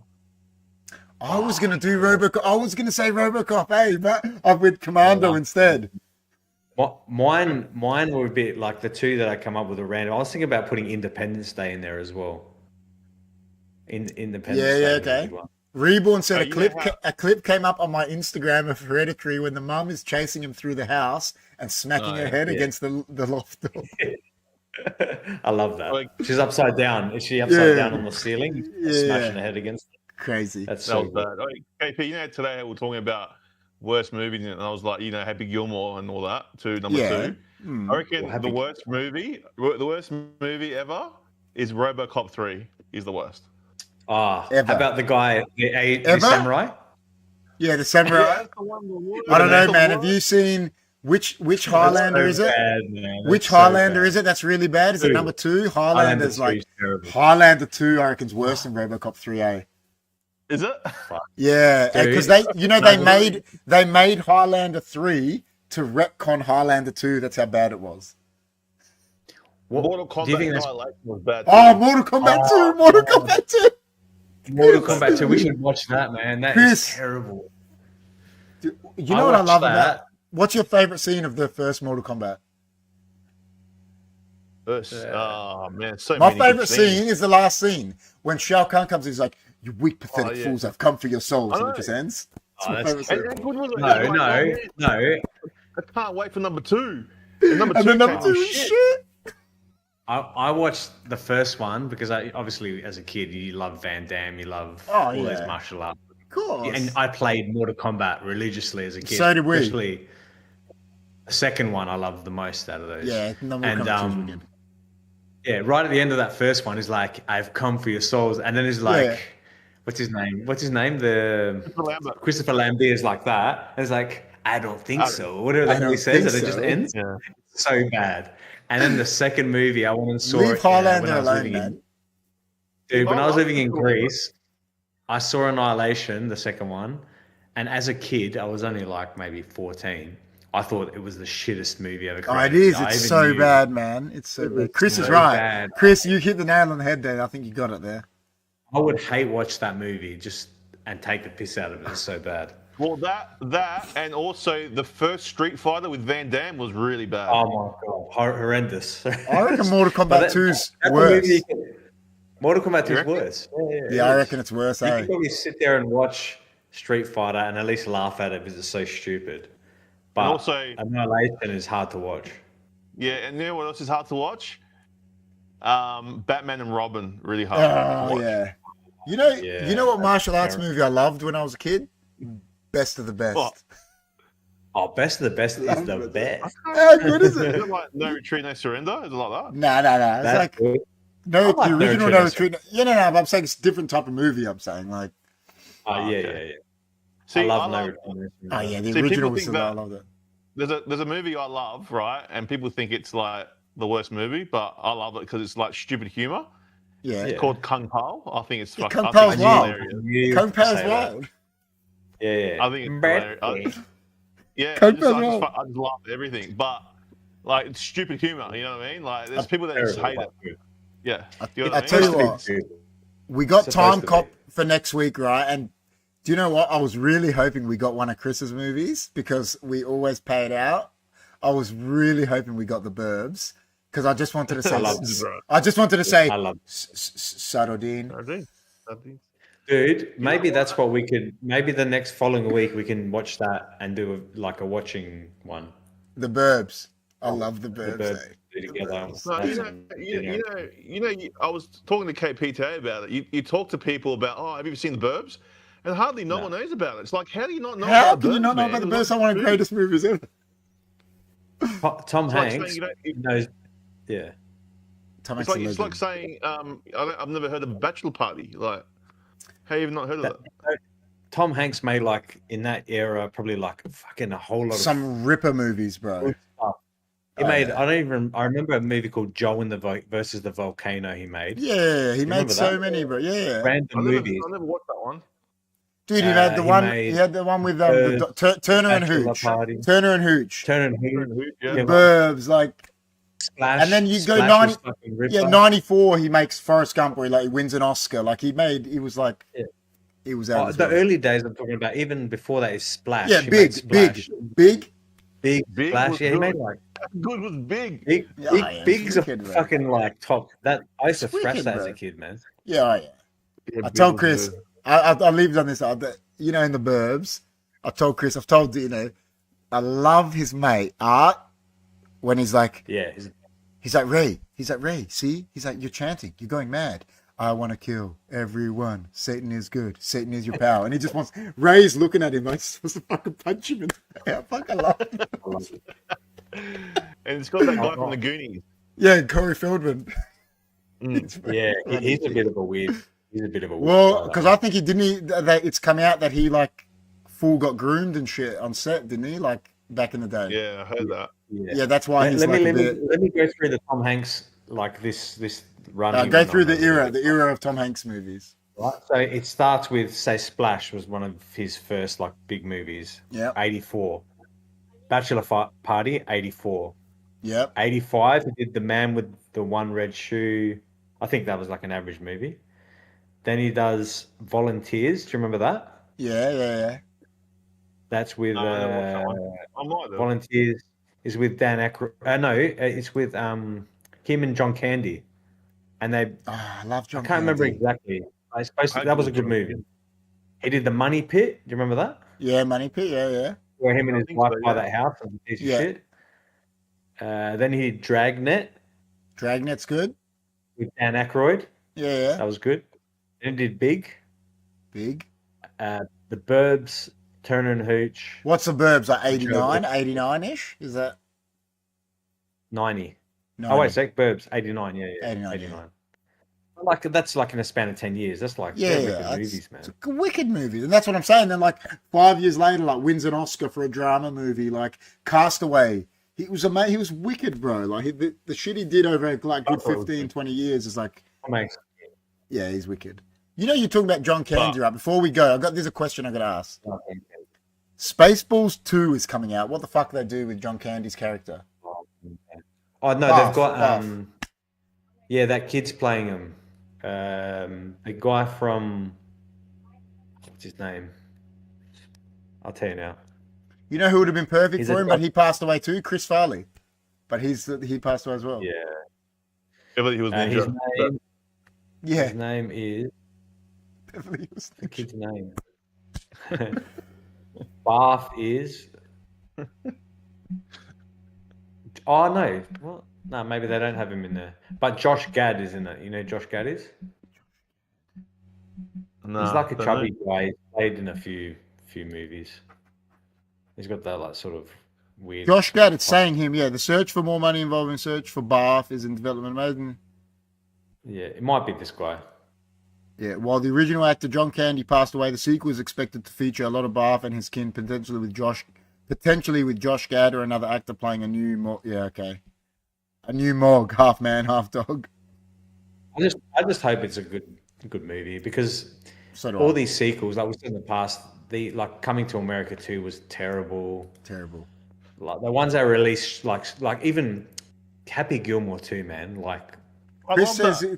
Speaker 2: I was gonna do RoboCop. I was gonna say RoboCop, but I went Commando instead.
Speaker 3: Mine were a bit like the two that I come up with at random. I was thinking about putting Independence Day in there as well. Independence Day.
Speaker 2: Yeah, okay. Reborn said a clip came up on my Instagram of Hereditary when the mum is chasing him through the house and smacking her head against the loft door.
Speaker 3: I love that. She's upside down. Is she upside down on the ceiling? Smashing her head against it.
Speaker 2: Crazy.
Speaker 3: That's so bad.
Speaker 1: KP, today we were talking about worst movies, and I was like, Happy Gilmore and all that, number 2. I reckon the worst movie ever is RoboCop 3 is the worst.
Speaker 3: How about the guy, the samurai?
Speaker 2: Yeah, the samurai. I don't know, man. Have you seen Which Highlander is it? Which Highlander is it that's really bad? Is it number 2? Highlander's like Highlander 2. I reckon's worse than RoboCop 3A.
Speaker 1: Is it?
Speaker 2: Yeah, because they made Highlander 3 to retcon Highlander 2. That's how bad it was.
Speaker 1: Mortal Kombat Annihilation was bad.
Speaker 2: Mortal Kombat 2. Mortal Kombat 2.
Speaker 3: Mortal Kombat 2. We should watch that, man. That is terrible.
Speaker 2: You know what I love about? What's your favorite scene of the first Mortal Kombat?
Speaker 1: Oh man, so
Speaker 2: my
Speaker 1: many
Speaker 2: favorite scene is the last scene when Shao Kahn comes. He's like, "You weak, pathetic fools! I've come for your souls." And it just ends.
Speaker 3: No.
Speaker 1: I can't wait for number 2. And number 2
Speaker 2: is shit.
Speaker 3: I watched the first one because obviously as a kid you love Van Damme, you love all those martial arts.
Speaker 2: Of course.
Speaker 3: And I played Mortal Kombat religiously as a kid.
Speaker 2: So did we.
Speaker 3: Especially the second one I loved the most out of those.
Speaker 2: Yeah,
Speaker 3: right at the end of that first one is like, "I've come for your souls," and then it's like, what's his name? The Christopher Lambert is like that. And it's like, "I don't think so." Whatever the hell he says, and it just ends. Yeah. So bad. And then the second movie, I went and saw
Speaker 2: it. Highlander alone, man.
Speaker 3: Dude, when I was living in Greece, I saw Annihilation, the second one, and as a kid, I was only like maybe 14. I thought it was the shittest movie ever created.
Speaker 2: Oh, it is. It's so bad, man. It's so bad. Chris is right. Bad. Chris, you hit the nail on the head there. I think you got it there.
Speaker 3: I would hate watch that movie and take the piss out of it. It's so bad.
Speaker 1: Well, that and also the first Street Fighter with Van Damme was really bad.
Speaker 3: Oh my god, horrendous.
Speaker 2: I reckon Mortal Kombat 2's worse.
Speaker 3: Mortal Kombat 2 is worse.
Speaker 2: Yeah, I reckon it's worse.
Speaker 3: You can probably sit there and watch Street Fighter and at least laugh at it because it's so stupid. But also, Annihilation is hard to watch.
Speaker 1: Yeah, and you know what else is hard to watch? Batman and Robin, really hard to watch.
Speaker 2: Yeah. You know what martial arts movie I loved when I was a kid? Best of the Best.
Speaker 3: Oh, Best of the Best is the best.
Speaker 2: How good is it?
Speaker 1: Is it like No Retreat, No Surrender? Is it like that?
Speaker 2: No. It's like good. The original No Retreat. No. But I'm saying it's a different type of movie. I'm saying like.
Speaker 3: Yeah.
Speaker 1: See,
Speaker 3: I love No Retreat.
Speaker 2: Oh yeah, the original was I love that.
Speaker 1: There's a movie I love, right? And people think it's like the worst movie, but I love it because it's like stupid humor.
Speaker 2: Yeah.
Speaker 1: It's called Kung Pao. I think it's fucking
Speaker 2: Kung Pao's wild. Kung Pao's wild.
Speaker 3: Yeah.
Speaker 1: I think it's hilarious. I just love everything, but like it's stupid humor. You know what I mean? Like there's people that just hate it. Yeah.
Speaker 2: I tell you what, we got Time Cop for next week, right? And do you know what? I was really hoping we got one of Chris's movies because we always pay it out. I was really hoping we got The Burbs because I just wanted to say. Sardine.
Speaker 3: Dude, maybe that's what we could. Maybe the next following week we can watch that and do a watching one.
Speaker 2: The Burbs. I love The Burbs.
Speaker 1: I was talking to KP today about it. You talk to people about, have you ever seen The Burbs? And hardly no one knows about it. It's like, how do you not know
Speaker 2: about The Burbs? How can you not know about The Burbs? One of the greatest movies ever.
Speaker 3: Tom Hanks knows. Yeah.
Speaker 1: It's like saying, I've never heard of a Bachelor Party. Like, how you not heard of that?
Speaker 3: Tom Hanks made in that era probably fucking a whole lot of
Speaker 2: some ripper movies, bro.
Speaker 3: He made. I remember a movie called Joe and versus the Volcano. He made.
Speaker 2: Yeah, he made so many, bro. Yeah,
Speaker 3: random movies.
Speaker 1: I never watched that one.
Speaker 2: Dude, he had the one. He had the one with Turner and Hooch. Turner and Hooch.
Speaker 1: Yeah.
Speaker 2: The Burbs,
Speaker 3: Splash,
Speaker 2: and then you go 94. He makes Forrest Gump, where he wins an Oscar. He was out.
Speaker 3: The early days I'm talking about, even before that, is Splash.
Speaker 2: Yeah, big.
Speaker 3: Splash. Yeah, he made
Speaker 1: good was big.
Speaker 3: Big's a fucking top. That I used to thrash that as a kid, man.
Speaker 2: Yeah. I told Chris. I'll leave it on this. In The Burbs, I told Chris. I've told I love his mate Art when he's like, he's like Ray. See, he's like, you're chanting. You're going mad. I want to kill everyone. Satan is good. Satan is your power. And he just wants. Ray's looking at him like supposed to fucking punch him. I fucking love it.
Speaker 1: And it's got that guy from the Goonies.
Speaker 2: Yeah, Corey Feldman.
Speaker 3: Yeah, he's a bit of a weird.
Speaker 2: Well, because I think it's come out that he full got groomed and shit on set, didn't he? back in the day.
Speaker 1: Yeah, I heard that.
Speaker 2: Yeah, that's why he's
Speaker 3: let
Speaker 2: like
Speaker 3: let me go through the Tom Hanks like this run.
Speaker 2: Go through the era of Tom Hanks movies.
Speaker 3: Right. So it starts with, say, Splash was one of his first like big movies.
Speaker 2: Yeah.
Speaker 3: 84. Bachelor Party, 84.
Speaker 2: Yep.
Speaker 3: 85, he did The Man with the One Red Shoe. I think that was like an average movie. Then he does Volunteers. Do you remember that?
Speaker 2: Yeah.
Speaker 3: That's with
Speaker 1: Volunteers
Speaker 3: Volunteers is with Dan Aykroyd. No, it's with him and John Candy. And they
Speaker 2: I love John
Speaker 3: I can't remember exactly. That was a good movie. He did The Money Pit. Do you remember that?
Speaker 2: Yeah, Money Pit. Yeah.
Speaker 3: Where him and his wife buy that house and piece of shit. Then he did Dragnet.
Speaker 2: Dragnet's good.
Speaker 3: With Dan Aykroyd.
Speaker 2: Yeah.
Speaker 3: That was good. Then he did Big. The Burbs, Turner and Hooch.
Speaker 2: What's The Burbs? Like 89, 89-ish? Is that?
Speaker 3: 90. Oh, wait a sec. Burbs, 89. Yeah. 89. Like that's like in a span of 10 years. That's like movies, man. It's
Speaker 2: wicked movies, and that's what I'm saying. Then like 5 years later, like wins an Oscar for a drama movie, like Castaway. He was amazing. He was wicked, bro. Like the shit he did over like good 15, 20 years is like
Speaker 3: amazing.
Speaker 2: Yeah, he's wicked. You know, you're talking about John Candy, right? Before we go, there's a question I got to ask. Spaceballs 2 is coming out. What the fuck do they do with John Candy's character?
Speaker 3: Oh no, they've got that kid's playing him. The guy from what's his name? I'll tell you now.
Speaker 2: You know who would have been perfect for him, but he passed away too? Chris Farley. But he passed away as well.
Speaker 1: Yeah, but he was
Speaker 3: his name is the kid's name. Bath is. Oh no! Well, no, maybe they don't have him in there. But Josh Gad is in it. You know who Josh Gad is? No, he's like a chubby guy. He's played in a few movies. He's got that like sort of weird.
Speaker 2: Josh Gad, it's saying him. Yeah, the search for more money involving search for Bath is in development. Amazing.
Speaker 3: Yeah, it might be this guy.
Speaker 2: Yeah, while the original actor John Candy passed away, the sequel is expected to feature a lot of Bath and his kin, potentially with Josh Gad or another actor playing a new Morg, half man, half dog.
Speaker 3: I just hope it's a good movie because all these sequels, like we said in the past, like Coming to America 2 was terrible. Like the ones they released, like even Happy Gilmore 2, man. Like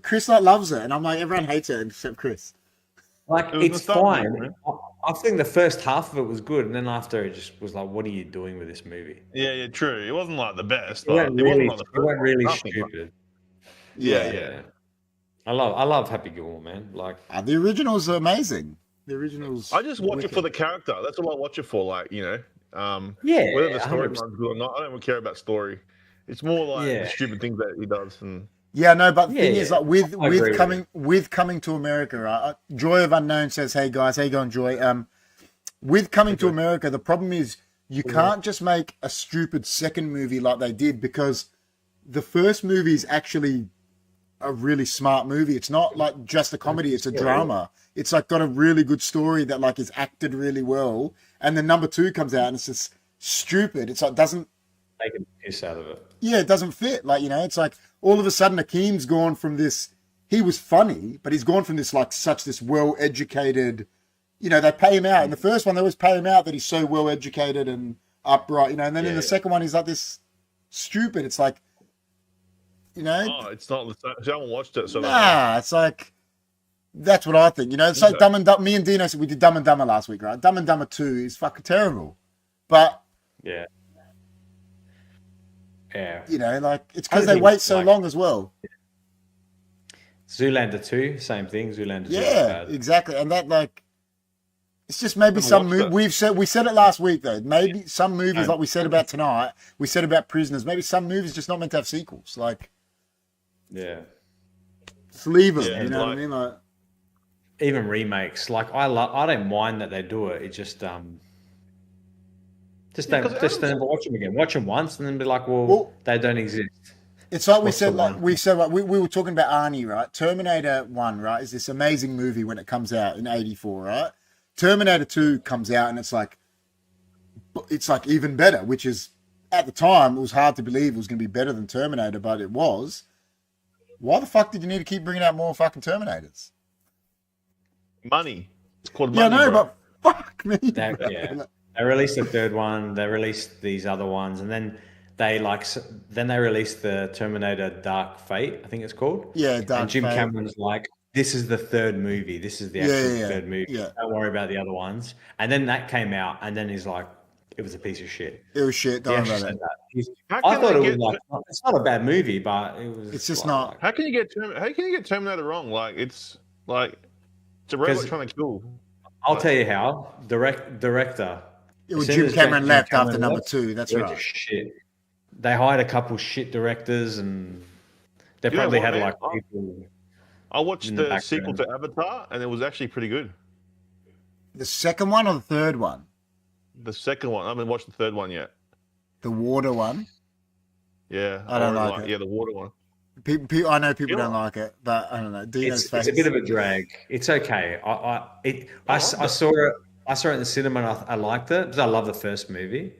Speaker 2: Chris loves it, and I'm like, everyone hates it except Chris.
Speaker 3: Like it's fine. I think the first half of it was good, and then after it just was like, what are you doing with this movie?
Speaker 1: Yeah, true. It wasn't like the best.
Speaker 3: It went really stupid. Yeah. I love Happy Gilmore, man. Like
Speaker 2: the originals are amazing. The originals.
Speaker 1: I just watch it for the character. That's all I watch it for. Like whether the story runs good or not, I don't even care about story. It's more like the stupid things that he does. And
Speaker 2: yeah, no, but the thing is, like with coming to America, right? Joy of Unknown says, "Hey guys, how you going, Joy?" With Coming to America, the problem is you can't just make a stupid second movie like they did, because the first movie is actually a really smart movie. It's not like just a comedy; it's a drama. It's like got a really good story that like is acted really well, and then number 2 comes out and it's just stupid. It's like doesn't
Speaker 3: take a piss out of it.
Speaker 2: Yeah, it doesn't fit. Like, you know, it's like all of a sudden Akeem's gone from this. He was funny, but he's gone from this like this well-educated. You know, they pay him out in the first one. They always pay him out that he's so well-educated and upright. You know, and then in the second one he's like this stupid. It's like, you know,
Speaker 1: it's not the same. I haven't watched it, so
Speaker 2: it's like. That's what I think. You know, it's like Dumb and Dumber. Me and Dino, we did Dumb and Dumber last week, right? Dumb and Dumber 2 is fucking terrible. But,
Speaker 3: yeah.
Speaker 2: You know, like, it's because they wait so long as well.
Speaker 3: Zoolander 2, same thing. Zoolander 2.
Speaker 2: Yeah, exactly. And that, like, it's just maybe some we said it last week, though. Maybe some movies, like we said about tonight, we said about Prisoners, maybe some movies just not meant to have sequels. Like, just leave them, you know what I mean? Like,
Speaker 3: even remakes, like I don't mind that they do it. It just don't watch them again. Watch them once and then be like, well, they don't exist.
Speaker 2: It's like we said we were talking about Arnie, right? Terminator 1, right, is this amazing movie when it comes out in 84, right? Terminator 2 comes out and it's like it's like even better, which is at the time it was hard to believe it was going to be better than Terminator, but it was. Why the fuck did you need to keep bringing out more fucking Terminators?
Speaker 1: Money. It's called money.
Speaker 2: Yeah, no,
Speaker 1: bro.
Speaker 2: but fuck me.
Speaker 3: They released the third one. They released these other ones, and then they released the Terminator Dark Fate, I think it's called.
Speaker 2: Yeah, Dark
Speaker 3: And Jim
Speaker 2: Fate.
Speaker 3: Cameron's like, this is the third movie. This is the actual third movie.
Speaker 2: Yeah.
Speaker 3: Don't worry about the other ones. And then that came out, and then he's like, it was a piece of shit.
Speaker 2: It was shit. Don't worry about it.
Speaker 3: I thought it was like, it's not a bad movie, but it was.
Speaker 2: It's just not.
Speaker 1: How can you get Terminator wrong? Like it's a robot trying to kill.
Speaker 3: I'll tell you how. Director.
Speaker 2: It was Jim Cameron left after number 2. That's right.
Speaker 3: Shit. They hired a couple shit directors, and they probably had like people.
Speaker 1: I watched the sequel to Avatar, and it was actually pretty good.
Speaker 2: The second one or the third one?
Speaker 1: The second one. I haven't watched the third one yet.
Speaker 2: The water one?
Speaker 1: Yeah.
Speaker 2: I don't like it.
Speaker 1: Yeah, the water one.
Speaker 2: I know people don't like it, but I don't know.
Speaker 3: It's a bit of a drag. It's okay. I saw it. I saw it in the cinema and I liked it because I love the first movie.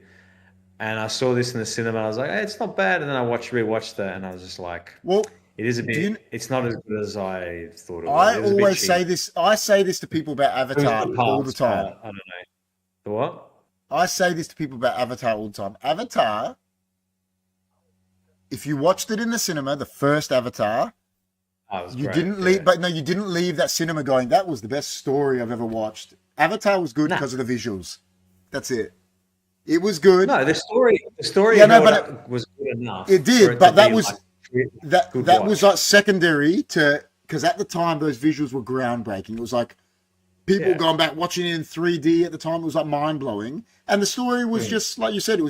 Speaker 3: And I saw this in the cinema and I was like, hey, it's not bad. And then I rewatched it and I was just like, well, it is a bit. It's not as good as I thought it was.
Speaker 2: I always say this. I say this to people about Avatar all the time.
Speaker 3: I don't know. The what?
Speaker 2: I say this to people about Avatar all the time. Avatar, if you watched it in the cinema, the first Avatar, you didn't leave that cinema going, that was the best story I've ever watched. Avatar was good because of the visuals. That's it. It was good.
Speaker 3: No, the story was good enough.
Speaker 2: It did, but that was that was like secondary to, because at the time those visuals were groundbreaking. It was like people going back watching it in 3D at the time. It was like mind blowing, and the story was just like you said. It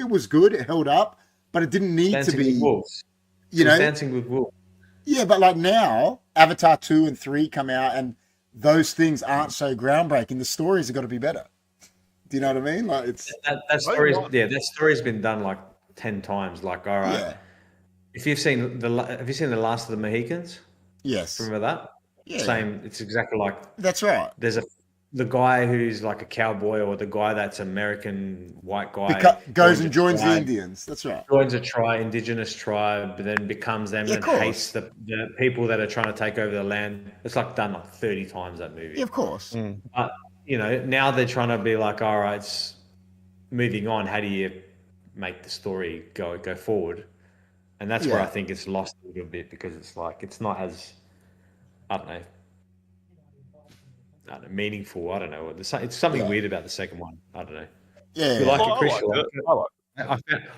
Speaker 2: was good. It held up, but it didn't need to be.
Speaker 3: Dancing with Wolves.
Speaker 2: Yeah, but like now, Avatar 2 and 3 come out, and those things aren't so groundbreaking. The stories have got to be better. Do you know what I mean? Like it's
Speaker 3: that story's been done like 10 times. Like, all right. Yeah. Have you seen the Last of the Mohicans?
Speaker 2: Yes.
Speaker 3: Remember that? Yeah. Same. It's exactly like.
Speaker 2: That's right.
Speaker 3: There's the guy who's like a cowboy, or the guy that's American white guy
Speaker 2: goes and joins the Indians. That's right.
Speaker 3: Joins a indigenous tribe, but then becomes them and hates the people that are trying to take over the land. It's like done like 30 times, that movie.
Speaker 2: Yeah, of course.
Speaker 3: But now they're trying to be like, all right, it's moving on. How do you make the story go forward? And that's where I think it's lost a little bit, because it's like it's not as meaningful. I don't know. It's something weird about the second one. I don't know.
Speaker 2: Yeah,
Speaker 3: you like it, Chris?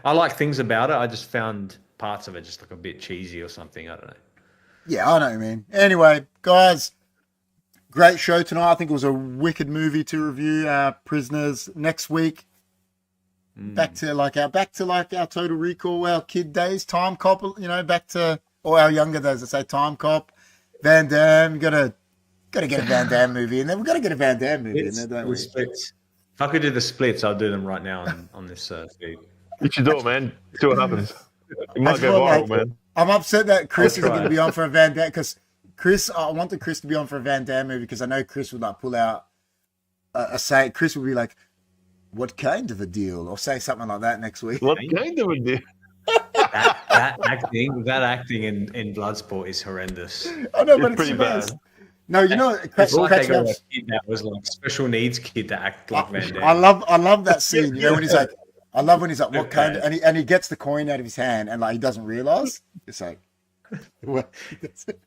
Speaker 3: I like things about it. I just found parts of it just like a bit cheesy or something. I don't know.
Speaker 2: Yeah, I know what you mean. Anyway, guys, great show tonight. I think it was a wicked movie to review. Prisoners next week. Back to our Total Recall, our kid days, Time Cop. Back to our younger days. I say Time Cop, Van Damme. Gotta get a Van Damme movie in there. We've got to get a Van Damme movie in there, don't we?
Speaker 3: Splits. If I could do the splits, I'll do them right now on this feed.
Speaker 1: You should do it, man. See what happens. It might go viral, man.
Speaker 2: I'm upset that Chris isn't going to be on for a Van Damme, because I wanted Chris to be on for a Van Damme movie, because I know Chris would like pull out a say. Chris would be like, "What kind of a deal?" or say something like that next week.
Speaker 1: What kind of a deal?
Speaker 3: that acting in Bloodsport is horrendous.
Speaker 2: I know, but it's pretty bad. No,
Speaker 3: it's like they got a kid that was like special needs kid to act like Van Damme.
Speaker 2: I love that scene. When he's like, what kind of, and he gets the coin out of his hand and like he doesn't realize. It's like, what?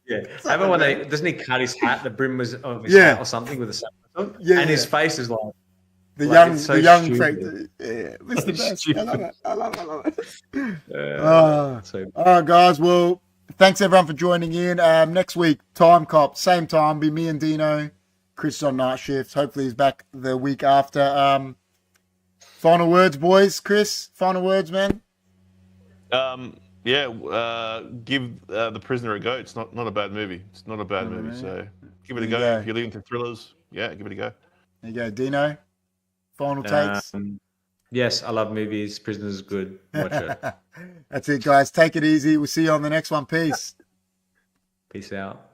Speaker 3: Yeah. I remember when doesn't he cut his hat? The brim was of his hat or something with a sack. And his face is like.
Speaker 2: The young Frank. Yeah, it's the best. I love it. All right, guys. Well, thanks everyone for joining in. Next week, Time Cop, same time, be me and Dino. Chris is on night shift. Hopefully he's back the week after. Final words, boys. Chris, final words, man.
Speaker 1: Give The Prisoner a go. It's not a bad movie. It's not a bad movie. So give it a go. If you're into thrillers, give it a go.
Speaker 2: There you go, Dino. Final takes.
Speaker 3: Yes, I love movies. Prisoners is good. Watch it.
Speaker 2: That's it, guys. Take it easy. We'll see you on the next one. Peace.
Speaker 3: Peace out.